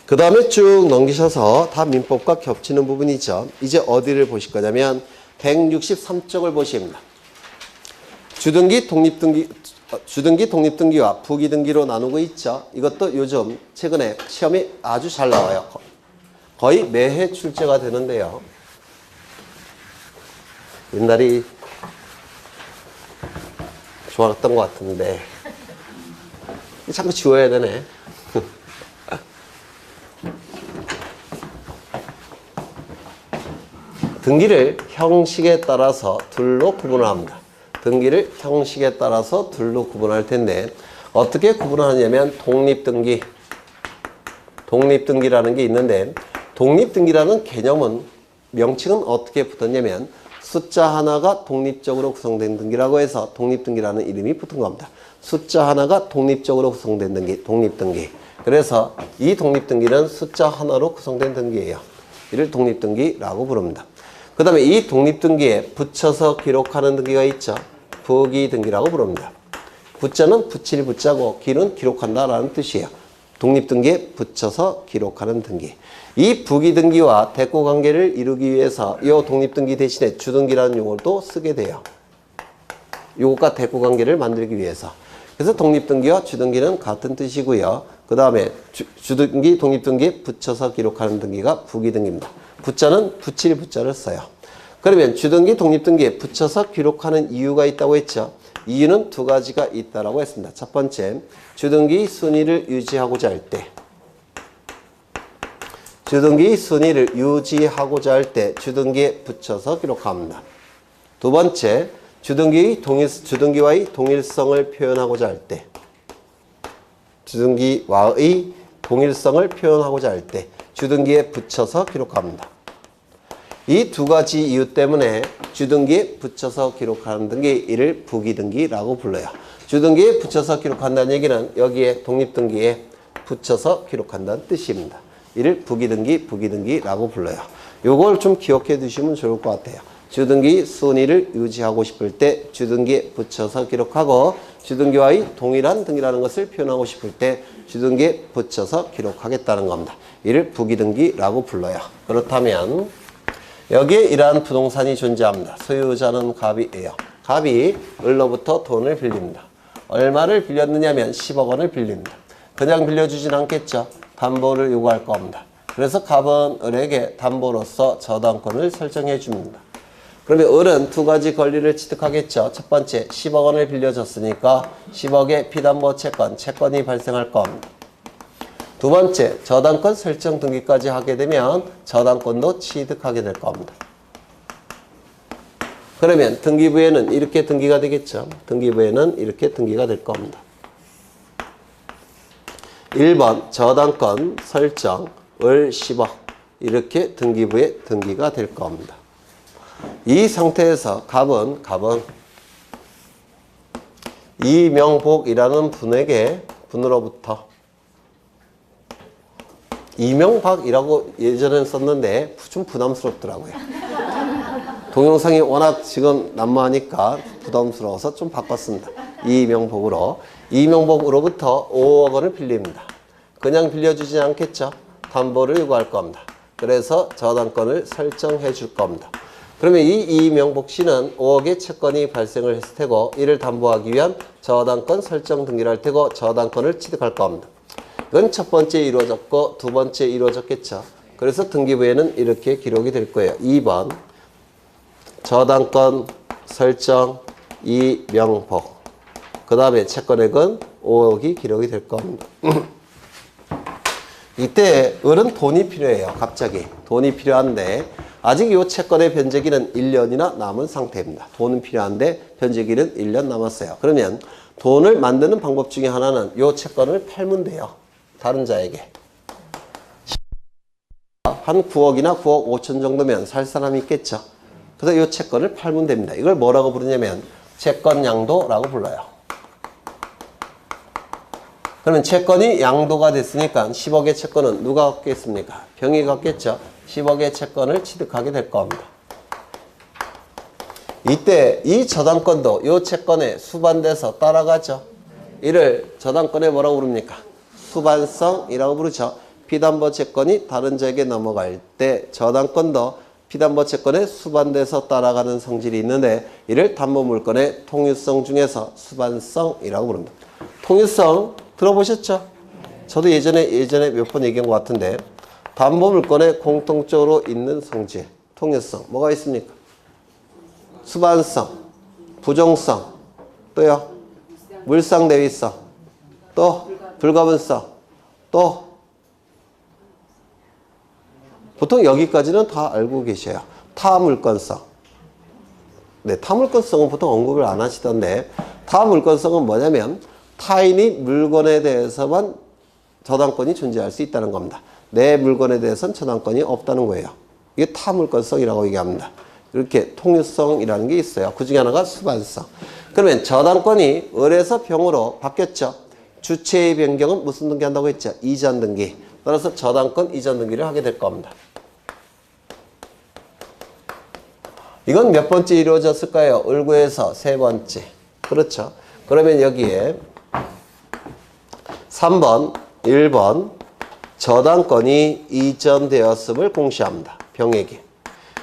그 다음에 쭉 넘기셔서 다 민법과 겹치는 부분이죠. 이제 어디를 보실 거냐면 163쪽을 보십니다. 주등기, 독립등기와 부기등기로 나누고 있죠. 이것도 요즘 최근에 시험이 아주 잘 나와요. 거의 매해 출제가 되는데요. 옛날이 좋았던 것 같은데 자꾸 지워야 되네. 등기를 형식에 따라서 둘로 구분을 합니다. 등기를 형식에 따라서 둘로 구분할 텐데 어떻게 구분하냐면 독립등기라는 게 있는데 독립등기라는 개념은 명칭은 어떻게 붙었냐면 숫자 하나가 독립적으로 구성된 등기라고 해서 독립등기라는 이름이 붙은 겁니다. 숫자 하나가 독립적으로 구성된 등기, 독립등기. 그래서 이 독립등기는 숫자 하나로 구성된 등기예요. 이를 독립등기라고 부릅니다. 그 다음에 이 독립등기에 붙여서 기록하는 등기가 있죠. 부기등기라고 부릅니다. 붙자는 붙일 붙자고 기는 기록한다라는 뜻이에요. 독립등기에 붙여서 기록하는 등기. 이 부기등기와 대꾸관계를 이루기 위해서 이 독립등기 대신에 주등기라는 용어도 쓰게 돼요. 요것과 대꾸관계를 만들기 위해서. 그래서 독립등기와 주등기는 같은 뜻이고요. 그 다음에 주등기, 독립등기에 붙여서 기록하는 등기가 부기등기입니다. 붙자는 붙일 붙자를 써요. 그러면 주등기, 독립등기에 붙여서 기록하는 이유가 있다고 했죠. 이유는 두 가지가 있다라고 했습니다. 첫 번째, 주등기 순위를 유지하고자 할 때. 주등기 순위를 유지하고자 할 때 주등기에 붙여서 기록합니다. 두 번째, 주등기와의 동일성을 표현하고자 할 때. 주등기와의 동일성을 표현하고자 할 때 주등기에 붙여서 기록합니다. 이 두 가지 이유 때문에 주등기에 붙여서 기록하는 등기, 이를 부기등기라고 불러요. 주등기에 붙여서 기록한다는 얘기는 여기에 독립등기에 붙여서 기록한다는 뜻입니다. 이를 부기등기라고 불러요. 요걸 좀 기억해 두시면 좋을 것 같아요. 주등기 순위를 유지하고 싶을 때 주등기에 붙여서 기록하고 주등기와의 동일한 등기라는 것을 표현하고 싶을 때 주등기에 붙여서 기록하겠다는 겁니다. 이를 부기등기라고 불러요. 그렇다면 여기에 이러한 부동산이 존재합니다. 소유자는 갑이에요. 갑이 을로부터 돈을 빌립니다. 얼마를 빌렸느냐면 10억 원을 빌립니다. 그냥 빌려주진 않겠죠. 담보를 요구할 겁니다. 그래서 갑은 을에게 담보로서 저당권을 설정해 줍니다. 그러면 을은 두 가지 권리를 취득하겠죠. 첫 번째, 10억 원을 빌려줬으니까 10억의 피담보 채권이 발생할 겁니다. 두 번째, 저당권 설정 등기까지 하게 되면 저당권도 취득하게 될 겁니다. 그러면 등기부에는 이렇게 등기가 되겠죠. 등기부에는 이렇게 등기가 될 겁니다. 1번 저당권 설정 을 10억 이렇게 등기부에 등기가 될 겁니다. 이 상태에서 갑은 이명복이라는 분으로부터 이명박이라고 예전엔 썼는데 좀 부담스럽더라고요. 동영상이 워낙 지금 난무하니까 부담스러워서 좀 바꿨습니다. 이명복으로부터 5억 원을 빌립니다. 그냥 빌려주지 않겠죠. 담보를 요구할 겁니다. 그래서 저당권을 설정해 줄 겁니다. 그러면 이 이명복 씨는 5억의 채권이 발생을 했을 테고 이를 담보하기 위한 저당권 설정 등기를 할 테고 저당권을 취득할 겁니다. 이건 첫 번째 이루어졌고 두 번째 이루어졌겠죠. 그래서 등기부에는 이렇게 기록이 될 거예요. 2번 저당권 설정 이명복 그 다음에 채권액은 5억이 기록이 될 겁니다. 이때 을은 돈이 필요해요. 갑자기 돈이 필요한데 아직 이 채권의 변제기는 1년이나 남은 상태입니다. 돈은 필요한데 변제기는 1년 남았어요. 그러면 돈을 만드는 방법 중에 하나는 이 채권을 팔면 돼요. 다른 자에게. 한 9억이나 9억 5천 정도면 살 사람이 있겠죠. 그래서 이 채권을 팔면 됩니다. 이걸 뭐라고 부르냐면 채권양도라고 불러요. 그러면 채권이 양도가 됐으니까 10억의 채권은 누가 갖겠습니까? 병이 갖겠죠. 10억의 채권을 취득하게 될 겁니다. 이때 이 저당권도 이 채권에 수반돼서 따라가죠. 이를 저당권에 뭐라고 부릅니까? 수반성이라고 부르죠. 피담보 채권이 다른 자에게 넘어갈 때 저당권도 피담보 채권에 수반돼서 따라가는 성질이 있는데 이를 담보물권의 통유성 중에서 수반성이라고 부릅니다. 통유성 들어보셨죠? 저도 예전에 몇 번 얘기한 것 같은데 담보물권에 공통적으로 있는 성질, 통유성 뭐가 있습니까? 수반성, 부종성, 또요 물상대위성, 또 불가분성, 또 보통 여기까지는 다 알고 계셔요. 타물권성. 네, 타물권성은 보통 언급을 안 하시던데 타물권성은 뭐냐면 타인이 물건에 대해서만 저당권이 존재할 수 있다는 겁니다. 내 물건에 대해서는 저당권이 없다는 거예요. 이게 타물권성이라고 얘기합니다. 이렇게 통유성이라는 게 있어요. 그 중에 하나가 수반성. 그러면 저당권이 을에서 병으로 바뀌었죠. 주체의 변경은 무슨 등기 한다고 했죠? 이전 등기. 따라서 저당권 이전 등기를 하게 될 겁니다. 이건 몇 번째 이루어졌을까요? 을구에서 세 번째. 그렇죠. 그러면 여기에 3번, 1번 저당권이 이전되었음을 공시합니다. 병에게.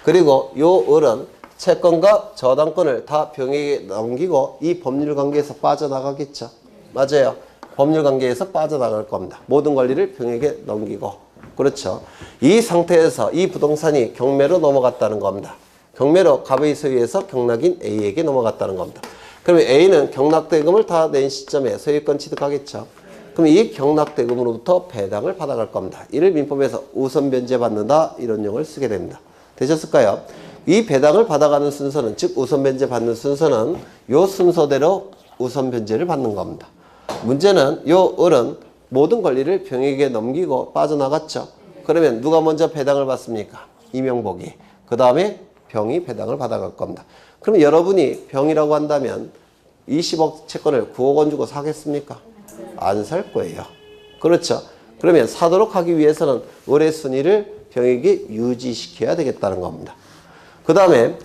그리고 요 을은 채권과 저당권을 다 병에게 넘기고 이 법률관계에서 빠져나가겠죠. 맞아요. 법률관계에서 빠져나갈 겁니다. 모든 권리를 병에게 넘기고. 그렇죠. 이 상태에서 이 부동산이 경매로 넘어갔다는 겁니다. 경매로 갑의 소유에서 경락인 A에게 넘어갔다는 겁니다. 그러면 A는 경락대금을 다 낸 시점에 소유권 취득하겠죠. 그럼 이 경락대금으로부터 배당을 받아갈 겁니다. 이를 민법에서 우선 변제 받는다 이런 용어를 쓰게 됩니다. 되셨을까요? 이 배당을 받아가는 순서는 즉 우선 변제 받는 순서는 요 순서대로 우선 변제를 받는 겁니다. 문제는 요 을은 모든 권리를 병에게 넘기고 빠져나갔죠. 그러면 누가 먼저 배당을 받습니까? 이명복이. 그 다음에 병이 배당을 받아갈 겁니다. 그럼 여러분이 병이라고 한다면 20억 채권을 9억 원 주고 사겠습니까? 안 살 거예요. 그렇죠. 그러면 사도록 하기 위해서는 을의 순위를 병에게 유지시켜야 되겠다는 겁니다. 그 다음에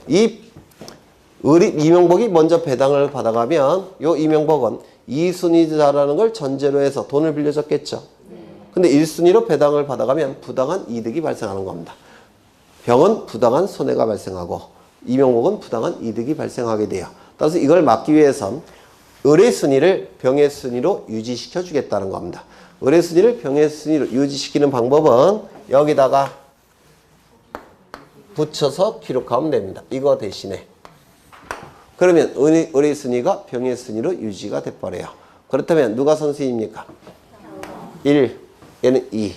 이명복이 먼저 배당을 받아가면 요 이명복은 2순위자라는 걸 전제로 해서 돈을 빌려줬겠죠. 근데 1순위로 배당을 받아가면 부당한 이득이 발생하는 겁니다. 병은 부당한 손해가 발생하고 이명복은 부당한 이득이 발생하게 돼요. 따라서 이걸 막기 위해선 을의 순위를 병의 순위로 유지시켜 주겠다는 겁니다. 을의 순위를 병의 순위로 유지시키는 방법은 여기다가 붙여서 기록하면 됩니다. 이거 대신에. 그러면 을의 순위가 병의 순위로 유지가 돼버려요. 그렇다면 누가 선수입니까? 1, 얘는 2.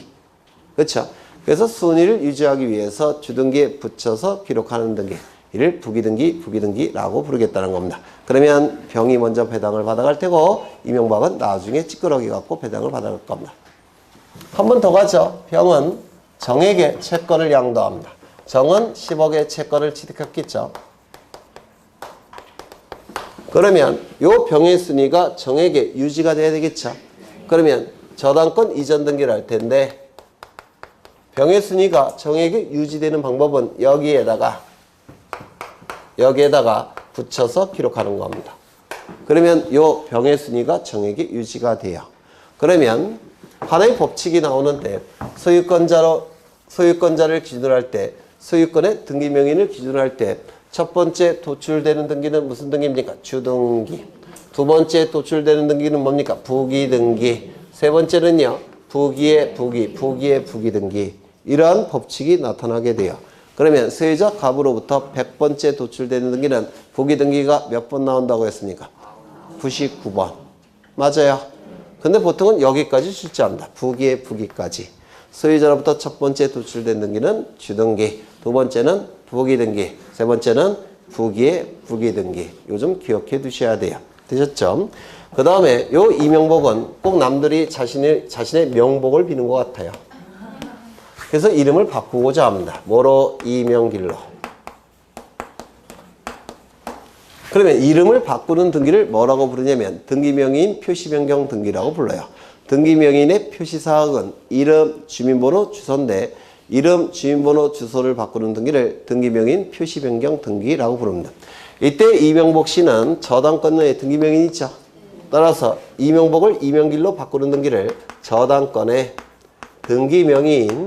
그렇죠? 그래서 순위를 유지하기 위해서 주등기에 붙여서 기록하는 등기. 이를 부기등기, 부기등기라고 부르겠다는 겁니다. 그러면 병이 먼저 배당을 받아갈 테고 이명박은 나중에 찌끄러기 갖고 배당을 받아갈 겁니다. 한 번 더 가죠. 병은 정에게 채권을 양도합니다. 정은 10억의 채권을 취득했겠죠. 그러면 요 병의 순위가 정에게 유지가 돼야 되겠죠. 그러면 저당권 이전 등기를 할 텐데 병의 순위가 정에게 유지되는 방법은 여기에다가 붙여서 기록하는 겁니다. 그러면 요 병의 순위가 정에게 유지가 돼요. 그러면 하나의 법칙이 나오는데 소유권자를 기준으로 할 때 소유권의 등기명인을 기준으로 할 때 첫 번째 도출되는 등기는 무슨 등기입니까? 주등기. 두 번째 도출되는 등기는 뭡니까? 부기등기. 세 번째는요. 부기의 부기, 부기의 부기등기. 이러한 법칙이 나타나게 돼요. 그러면 소유자 갑으로부터 100번째 도출되는 등기는 부기등기가 몇 번 나온다고 했습니까? 99번. 맞아요. 근데 보통은 여기까지 출제합니다. 부기의 부기까지. 소유자로부터 첫 번째 도출된 등기는 주등기, 두 번째는 부기등기, 세 번째는 부기의 부기등기. 요즘 기억해 두셔야 돼요. 되셨죠? 그 다음에 요 이명복은 꼭 남들이 자신의 명복을 비는 것 같아요. 그래서 이름을 바꾸고자 합니다. 뭐로? 이명길로. 그러면 이름을 바꾸는 등기를 뭐라고 부르냐면 등기명의인 표시변경 등기라고 불러요. 등기명의인의 표시사항은 이름, 주민번호, 주소인데 이름, 주민번호, 주소를 바꾸는 등기를 등기명의인 표시변경 등기라고 부릅니다. 이때 이명복 씨는 저당권의 등기명의인이 있죠. 따라서 이명복을 이명길로 바꾸는 등기를 저당권의 등기명의인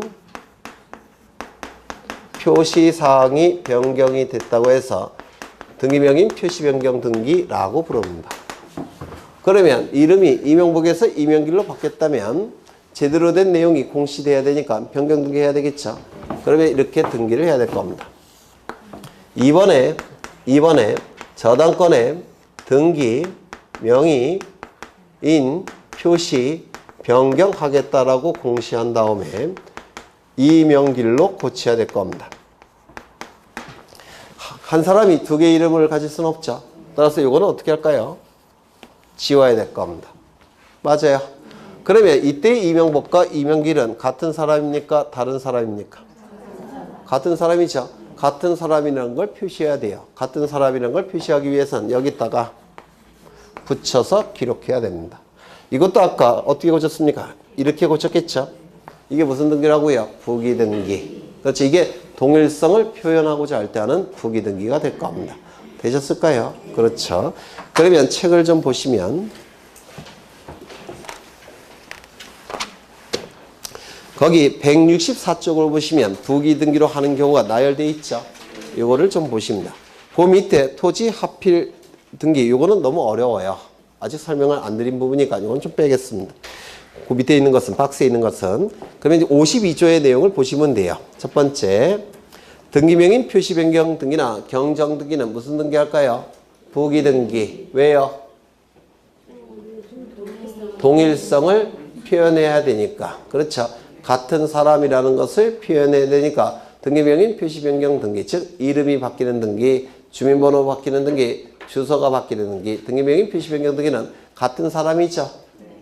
표시사항이 변경이 됐다고 해서 등기명의인 표시변경 등기라고 부릅니다. 그러면 이름이 이명복에서 이명길로 바뀌었다면 제대로 된 내용이 공시돼야 되니까 변경 등기해야 되겠죠. 그러면 이렇게 등기를 해야 될 겁니다. 2번에 저당권의 등기 명의인 표시 변경하겠다라고 공시한 다음에 이명길로 고쳐야 될 겁니다. 한 사람이 두 개의 이름을 가질 수는 없죠. 따라서 이거는 어떻게 할까요? 지워야 될 겁니다. 맞아요. 그러면 이때 이명복과 이명길은 같은 사람입니까? 다른 사람입니까? 같은 사람이죠. 같은 사람이라는 걸 표시해야 돼요. 같은 사람이라는 걸 표시하기 위해서는 여기다가 붙여서 기록해야 됩니다. 이것도 아까 어떻게 고쳤습니까? 이렇게 고쳤겠죠? 이게 무슨 등기라고요? 부기등기. 그렇지. 이게 동일성을 표현하고자 할 때 하는 부기등기가 될 겁니다. 되셨을까요? 그렇죠. 그러면 책을 좀 보시면 거기 164쪽을 보시면 부기등기로 하는 경우가 나열되어 있죠. 이거를 좀 보십니다. 그 밑에 토지 하필 등기 이거는 너무 어려워요. 아직 설명을 안 드린 부분이니까 이건 좀 빼겠습니다. 그 밑에 있는 것은 박스에 있는 것은 그러면 이제 52조의 내용을 보시면 돼요. 첫 번째 등기명인 표시변경 등기나 경정등기는 무슨 등기 할까요? 부기등기. 왜요? 동일성을 표현해야 되니까. 그렇죠. 같은 사람이라는 것을 표현해야 되니까 등기명인 표시변경 등기, 즉 이름이 바뀌는 등기, 주민번호 바뀌는 등기, 주소가 바뀌는 등기, 등기명인 표시변경 등기는 같은 사람이죠.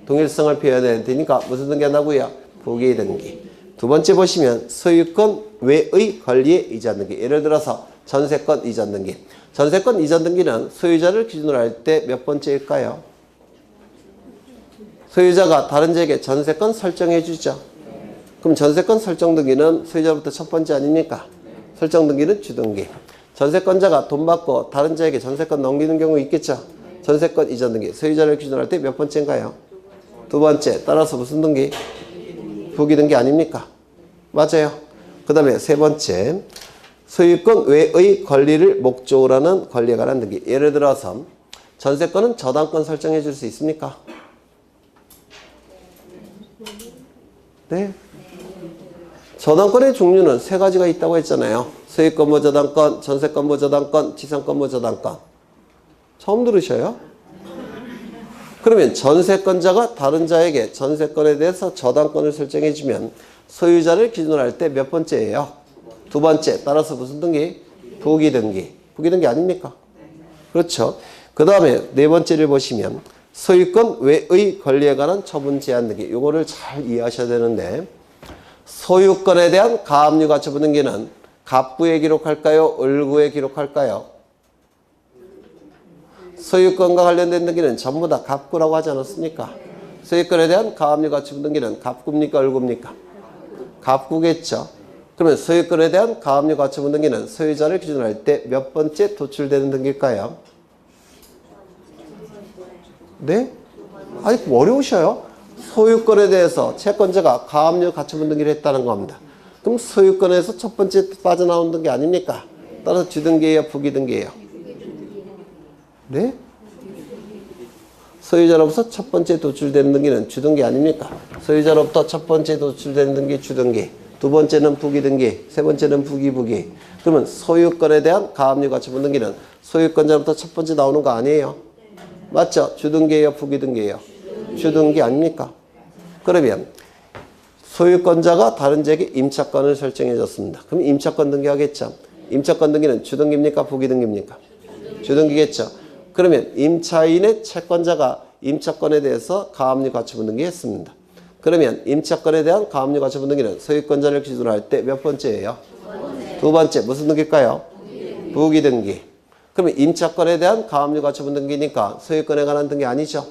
동일성을 표현해야 되니까 무슨 등기 한다고요? 부기등기. 두 번째 보시면 소유권 외의 권리의 이전 등기. 예를 들어서 전세권 이전 등기. 전세권 이전 등기는 소유자를 기준으로 할 때 몇 번째일까요? 소유자가 다른 자에게 전세권 설정해 주죠. 그럼 전세권 설정 등기는 소유자부터 첫 번째 아닙니까? 설정 등기는 주등기. 전세권자가 돈 받고 다른 자에게 전세권 넘기는 경우 있겠죠. 전세권 이전 등기. 소유자를 기준으로 할 때 몇 번째인가요? 두 번째. 따라서 무슨 등기? 부기 등기 아닙니까? 맞아요. 그 다음에 세 번째. 소유권 외의 권리를 목적으로 하는 권리에 관한 등기. 예를 들어서 전세권은 저당권 설정해 줄 수 있습니까? 네. 저당권의 종류는 세 가지가 있다고 했잖아요. 소유권 저당권, 전세권 저당권, 지상권 저당권. 처음 들으셔요? 그러면 전세권자가 다른 자에게 전세권에 대해서 저당권을 설정해 주면 소유자를 기준으로 할 때 몇 번째예요? 두 번째. 따라서 무슨 등기? 부기 등기. 부기 등기 아닙니까? 그렇죠. 그 다음에 네 번째를 보시면 소유권 외의 권리에 관한 처분 제한 등기. 이거를 잘 이해하셔야 되는데 소유권에 대한 가압류 가처분 등기는 갑구에 기록할까요? 을구에 기록할까요? 소유권과 관련된 등기는 전부 다 갑구라고 하지 않았습니까? 소유권에 대한 가압류 가처분 등기는 갑구입니까? 을구입니까? 갑구겠죠. 그러면 소유권에 대한 가압류 가처분 등기는 소유자를 기준으로 할 때 몇 번째 도출되는 등기일까요? 네? 아니 어려우셔요. 소유권에 대해서 채권자가 가압류 가처분 등기를 했다는 겁니다. 그럼 소유권에서 첫 번째 빠져나온 등기 아닙니까? 따라서 주등기예요, 부기등기예요? 네? 소유자로부터 첫 번째 도출되는 등기는 주등기 아닙니까? 소유자로부터 첫 번째 도출되는 등기 주등기, 두 번째는 부기등기, 세 번째는 부기. 그러면 소유권에 대한 가압류 가처분 등기는 소유권자로부터 첫 번째 나오는 거 아니에요? 맞죠? 주등기예요, 부기등기예요? 주등기 아닙니까? 그러면 소유권자가 다른 자에게 임차권을 설정해 줬습니다. 그럼 임차권 등기하겠죠? 임차권 등기는 주등기입니까? 부기등기입니까? 주등기겠죠? 그러면 임차인의 채권자가 임차권에 대해서 가압류 가처분 등기했습니다. 그러면 임차권에 대한 가압류 가처분 등기는 소유권자를 기준으로 할 때 몇 번째예요? 두 번째. 무슨 등기일까요? 부기등기. 그러면 임차권에 대한 가압류 가처분 등기니까 소유권에 관한 등기 아니죠?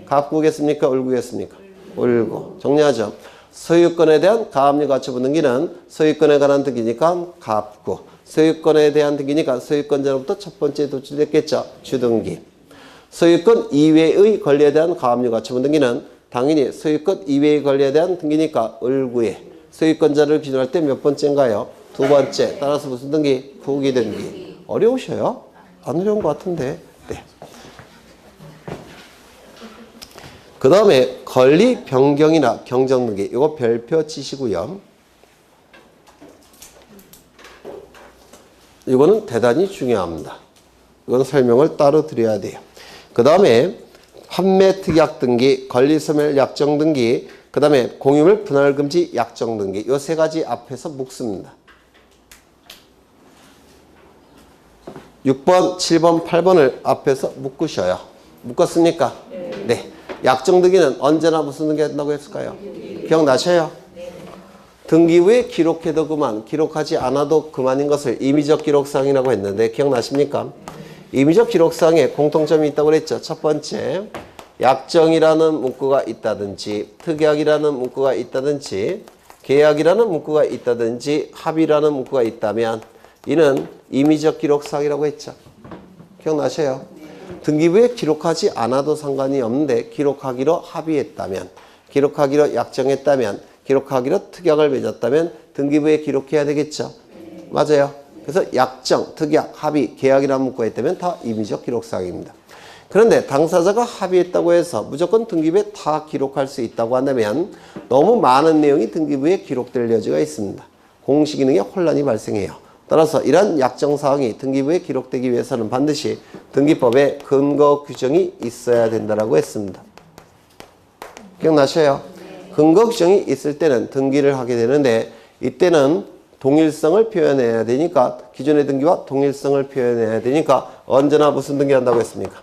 갑구겠습니까? 을구겠습니까? 을구. 정리하죠. 소유권에 대한 가압류 가처분 등기는 소유권에 관한 등기니까 갑구. 소유권에 대한 등기니까 소유권자로부터 첫 번째 도출됐겠죠. 주등기. 소유권 이외의 권리에 대한 가압류 가처분 등기는 당연히 소유권 이외의 권리에 대한 등기니까 을구에 소유권자를 기준으로 할 때 몇 번째인가요? 두 번째. 따라서 무슨 등기? 부기 등기. 어려우셔요? 안 어려운 것 같은데. 네. 그 다음에 권리 변경이나 경정 등기. 이거 별표 치시고요. 이거는 대단히 중요합니다. 이건 설명을 따로 드려야 돼요. 그 다음에 판매 특약 등기, 권리 소멸 약정 등기, 그 다음에 공유물 분할 금지 약정 등기. 이 세 가지 앞에서 묶습니다. 6번, 7번, 8번을 앞에서 묶으셔요. 묶었습니까? 네. 약정 등기는 언제나 무슨 등기 한다고 했을까요? 기억나셔요? 등기부에 기록해도 그만, 기록하지 않아도 그만인 것을 임의적 기록사항이라고 했는데 기억나십니까? 임의적 기록사항에 공통점이 있다고 그랬죠. 첫 번째, 약정이라는 문구가 있다든지 특약이라는 문구가 있다든지 계약이라는 문구가 있다든지 합의라는 문구가 있다면 이는 임의적 기록사항이라고 했죠. 기억나셔요? 등기부에 기록하지 않아도 상관이 없는데 기록하기로 합의했다면, 기록하기로 약정했다면, 기록하기로 특약을 맺었다면 등기부에 기록해야 되겠죠. 맞아요. 그래서 약정, 특약, 합의, 계약이라는 문구가 있다면 다 임의적 기록사항입니다. 그런데 당사자가 합의했다고 해서 무조건 등기부에 다 기록할 수 있다고 한다면 너무 많은 내용이 등기부에 기록될 여지가 있습니다. 공시 기능에 혼란이 발생해요. 따라서 이러한 약정사항이 등기부에 기록되기 위해서는 반드시 등기법에 근거 규정이 있어야 된다고 했습니다. 기억나셔요? 근거 규정이 있을 때는 등기를 하게 되는데 이때는 동일성을 표현해야 되니까 기존의 등기와 동일성을 표현해야 되니까 언제나 무슨 등기 한다고 했습니까?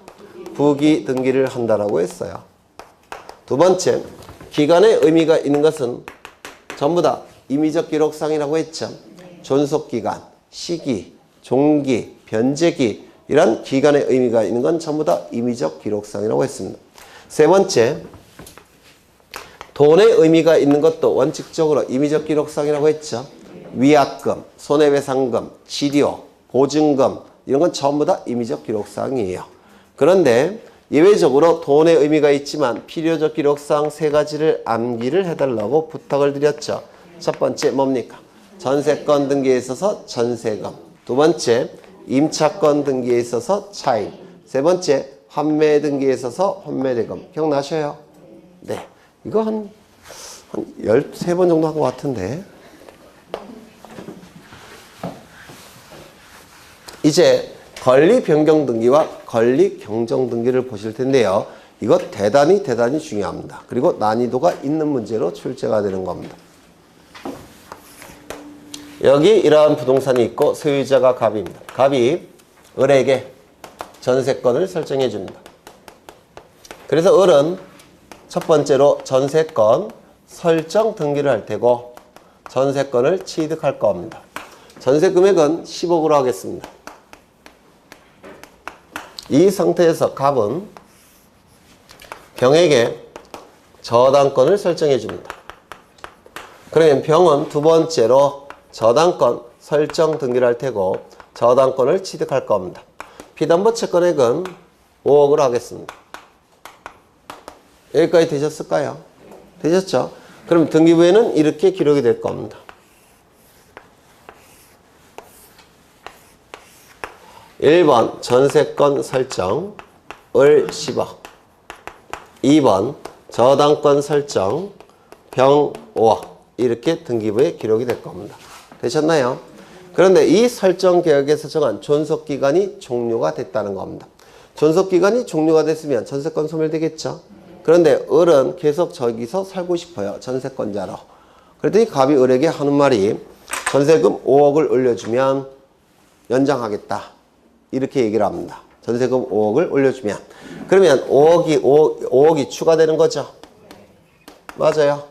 부기 등기를 한다라고 했어요. 두 번째, 기간의 의미가 있는 것은 전부 다 임의적 기록상이라고 했죠. 존속기간, 시기, 종기, 변제기 이런 기간의 의미가 있는 건 전부 다 임의적 기록상이라고 했습니다. 세 번째, 돈의 의미가 있는 것도 원칙적으로 임의적 기록상이라고 했죠. 위약금, 손해배상금, 치료, 보증금 이런 건 전부 다 임의적 기록사항이에요. 그런데 예외적으로 돈의 의미가 있지만 필요적 기록사항 세 가지를 암기를 해달라고 부탁을 드렸죠. 첫 번째 뭡니까? 전세권 등기에 있어서 전세금. 두 번째 임차권 등기에 있어서 차임. 세 번째 환매 등기에 있어서 환매대금. 기억나셔요? 네. 이거 한 13번 정도 한 것 같은데. 이제 권리 변경 등기와 권리 경정 등기를 보실 텐데요. 이거 대단히 중요합니다. 그리고 난이도가 있는 문제로 출제가 되는 겁니다. 여기 이러한 부동산이 있고 소유자가 갑입니다. 갑이 을에게 전세권을 설정해 줍니다. 그래서 을은 첫 번째로 전세권 설정 등기를 할 테고 전세권을 취득할 겁니다. 전세 금액은 10억으로 하겠습니다. 이 상태에서 갑은 병에게 저당권을 설정해 줍니다. 그러면 병은 두 번째로 저당권 설정 등기를 할 테고 저당권을 취득할 겁니다. 피담보 채권액은 5억으로 하겠습니다. 여기까지 되셨을까요? 되셨죠? 그럼 등기부에는 이렇게 기록이 될 겁니다. 1번 전세권 설정 을 10억 2번 저당권 설정 병 5억 이렇게 등기부에 기록이 될 겁니다. 되셨나요? 그런데 이 설정 계약에서 정한 존속기간이 종료가 됐다는 겁니다. 존속기간이 종료가 됐으면 전세권 소멸되겠죠? 그런데 을은 계속 저기서 살고 싶어요. 전세권자로. 그랬더니 갑이 을에게 하는 말이 전세금 5억을 올려주면 연장하겠다. 이렇게 얘기를 합니다. 전세금 5억을 올려주면. 그러면 5억이 추가되는 거죠. 맞아요.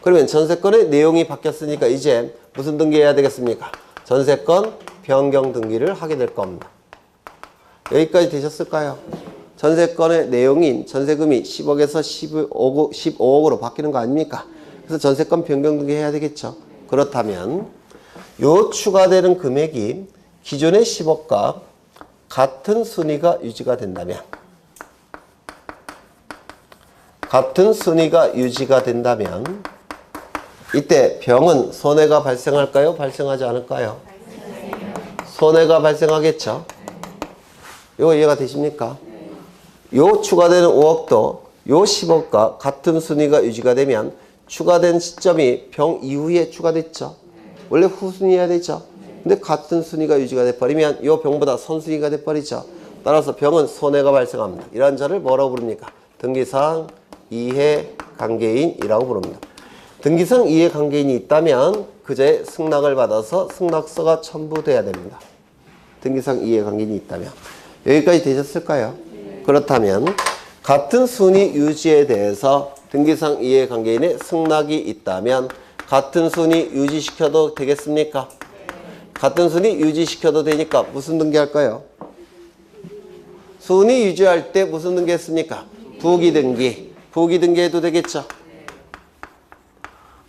그러면 전세권의 내용이 바뀌었으니까 이제 무슨 등기해야 되겠습니까? 전세권 변경 등기를 하게 될 겁니다. 여기까지 되셨을까요? 전세권의 내용인 전세금이 10억에서 15억으로 바뀌는 거 아닙니까? 그래서 전세권 변경 등기 해야 되겠죠. 그렇다면 요 추가되는 금액이 기존의 10억과 같은 순위가 유지가 된다면 이때 병은 손해가 발생할까요? 발생하지 않을까요? 손해가 발생하겠죠. 이거 이해가 되십니까? 요 추가되는 5억도 요 10억과 같은 순위가 유지가 되면 추가된 시점이 병 이후에 추가됐죠. 원래 후순위여야 되죠. 근데 같은 순위가 유지가 돼버리면 이 병보다 선순위가 돼버리죠. 따라서 병은 손해가 발생합니다. 이러한 자를 뭐라고 부릅니까? 등기상 이해관계인이라고 부릅니다. 등기상 이해관계인이 있다면 그자의 승낙을 받아서 승낙서가 첨부돼야 됩니다. 등기상 이해관계인이 있다면. 여기까지 되셨을까요? 그렇다면 같은 순위 유지에 대해서 등기상 이해관계인의 승낙이 있다면 같은 순위 유지시켜도 되겠습니까? 같은 순위 유지시켜도 되니까 무슨 등기할까요? 순위 유지할 때 무슨 등기 했습니까? 부기등기. 부기등기 해도 되겠죠?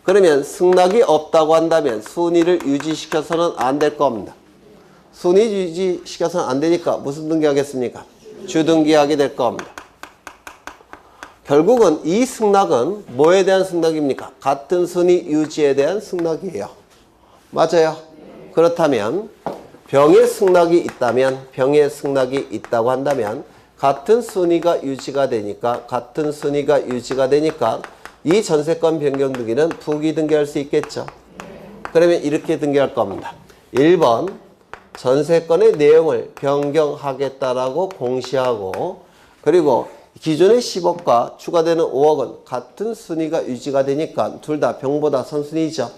그러면 승낙이 없다고 한다면 순위를 유지시켜서는 안 될 겁니다. 순위 유지시켜서는 안 되니까 무슨 등기 하겠습니까? 주등기 하게 될 겁니다. 결국은 이 승낙은 뭐에 대한 승낙입니까? 같은 순위 유지에 대한 승낙이에요. 맞아요? 그렇다면 병의 승낙이 있다고 한다면 같은 순위가 유지가 되니까 이 전세권 변경 등기는 부기 등기할 수 있겠죠. 그러면 이렇게 등기할 겁니다. 1번 전세권의 내용을 변경하겠다라고 공시하고 그리고 기존의 10억과 추가되는 5억은 같은 순위가 유지가 되니까 둘 다 병보다 선순위죠.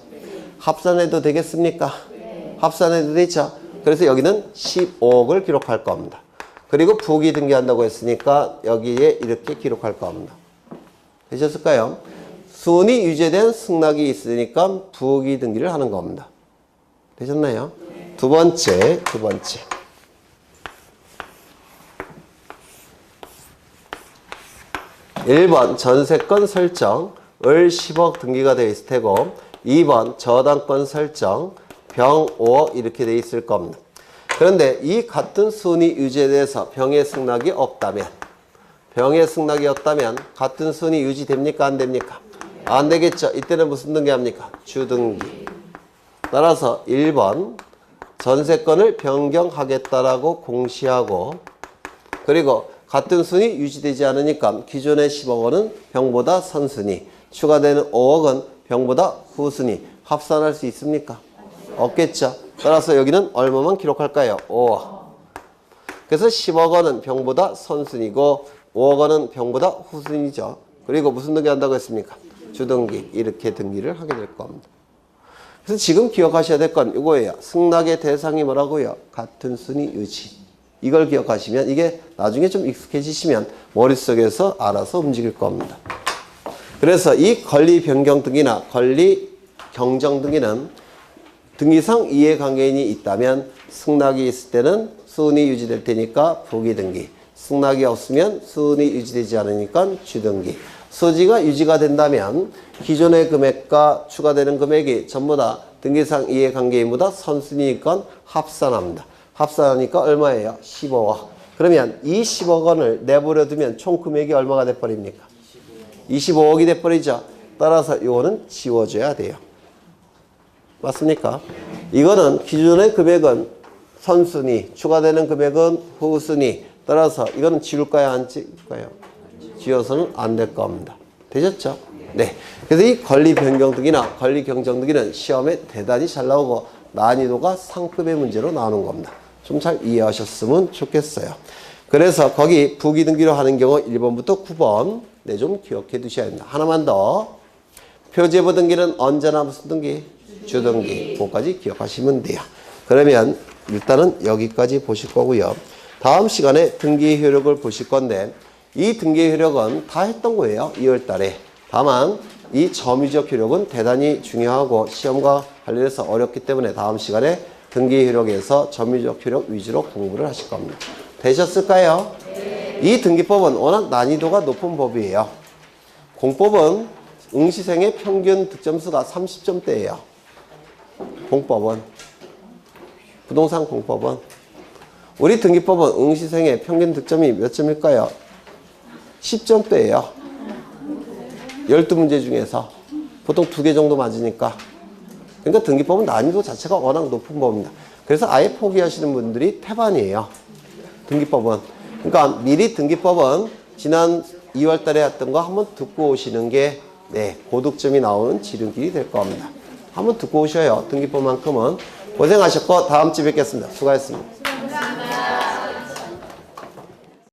합산해도 되겠습니까? 합산해도 되죠. 그래서 여기는 15억을 기록할 겁니다. 그리고 부기 등기한다고 했으니까 여기에 이렇게 기록할 겁니다. 되셨을까요? 순위 유지에 대한 승낙이 있으니까 부기 등기를 하는 겁니다. 되셨나요? 두 번째. 1번 전세권 설정 을 10억 등기가 되어 있을 테고 2번 저당권 설정 병 5억 이렇게 되어 있을 겁니다. 그런데 이 같은 순위 유지에 대해서 병의 승낙이 없다면, 병의 승낙이 없다면 같은 순위 유지됩니까? 안 됩니까? 안 되겠죠. 이때는 무슨 등기합니까? 주등기. 따라서 1번 전세권을 변경하겠다라고 공시하고, 그리고 같은 순위 유지되지 않으니까 기존의 10억 원은 병보다 선순위, 추가되는 5억 원 병보다 후순위. 합산할 수 있습니까? 없겠죠. 따라서 여기는 얼마만 기록할까요? 5억. 그래서 10억 원은 병보다 선순위고 5억 원은 병보다 후순위죠. 그리고 무슨 등기 한다고 했습니까? 주등기. 이렇게 등기를 하게 될 겁니다. 그래서 지금 기억하셔야 될 건 이거예요. 승낙의 대상이 뭐라고요? 같은 순위 유지. 이걸 기억하시면 이게 나중에 좀 익숙해지시면 머릿속에서 알아서 움직일 겁니다. 그래서 이 권리 변경 등기나 권리 경정 등기는 등기상 이해관계인이 있다면 승낙이 있을 때는 순위 유지될 테니까 부기등기, 승낙이 없으면 순위 유지되지 않으니까 주등기. 소지가 유지가 된다면 기존의 금액과 추가되는 금액이 전부 다 등기상 이해관계인보다 선순위니까 합산합니다. 합산하니까 얼마예요? 15억. 그러면 이 10억 원을 내버려 두면 총 금액이 얼마가 돼버립니까? 25억이 돼버리죠. 따라서 이거는 지워줘야 돼요. 맞습니까? 이거는 기존의 금액은 선순위, 추가되는 금액은 후순위. 따라서 이거는 지울까요? 안 지울까요? 지워서는 안 될 겁니다. 되셨죠? 네. 그래서 이 권리 변경 등기나 권리 경정 등기는 시험에 대단히 잘 나오고 난이도가 상급의 문제로 나오는 겁니다. 좀 잘 이해하셨으면 좋겠어요. 그래서 거기 부기등기로 하는 경우 1번부터 9번 네, 좀 기억해 두셔야 합니다. 하나만 더. 표제부 등기는 언제나 무슨 등기? 주등기. 그거까지 기억하시면 돼요. 그러면 일단은 여기까지 보실 거고요. 다음 시간에 등기 효력을 보실 건데 이 등기 효력은 다 했던 거예요. 2월 달에. 다만 이 점유적 효력은 대단히 중요하고 시험과 관련해서 어렵기 때문에 다음 시간에 등기 효력에서 점유적 효력 위주로 공부를 하실 겁니다. 되셨을까요? 네. 이 등기법은 워낙 난이도가 높은 법이에요. 공법은 응시생의 평균 득점수가 30점대예요. 공법은. 부동산 공법은. 우리 등기법은 응시생의 평균 득점이 몇 점일까요? 10점대예요. 12문제 중에서. 보통 2개 정도 맞으니까. 그러니까 등기법은 난이도 자체가 워낙 높은 법입니다. 그래서 아예 포기하시는 분들이 태반이에요. 등기법은. 그러니까 미리 등기법은 지난 2월 달에 했던 거 한번 듣고 오시는 게 네, 고득점이 나오는 지름길이 될 겁니다. 한번 듣고 오셔요. 등기법만큼은. 고생하셨고 다음 주에 뵙겠습니다. 수고하셨습니다.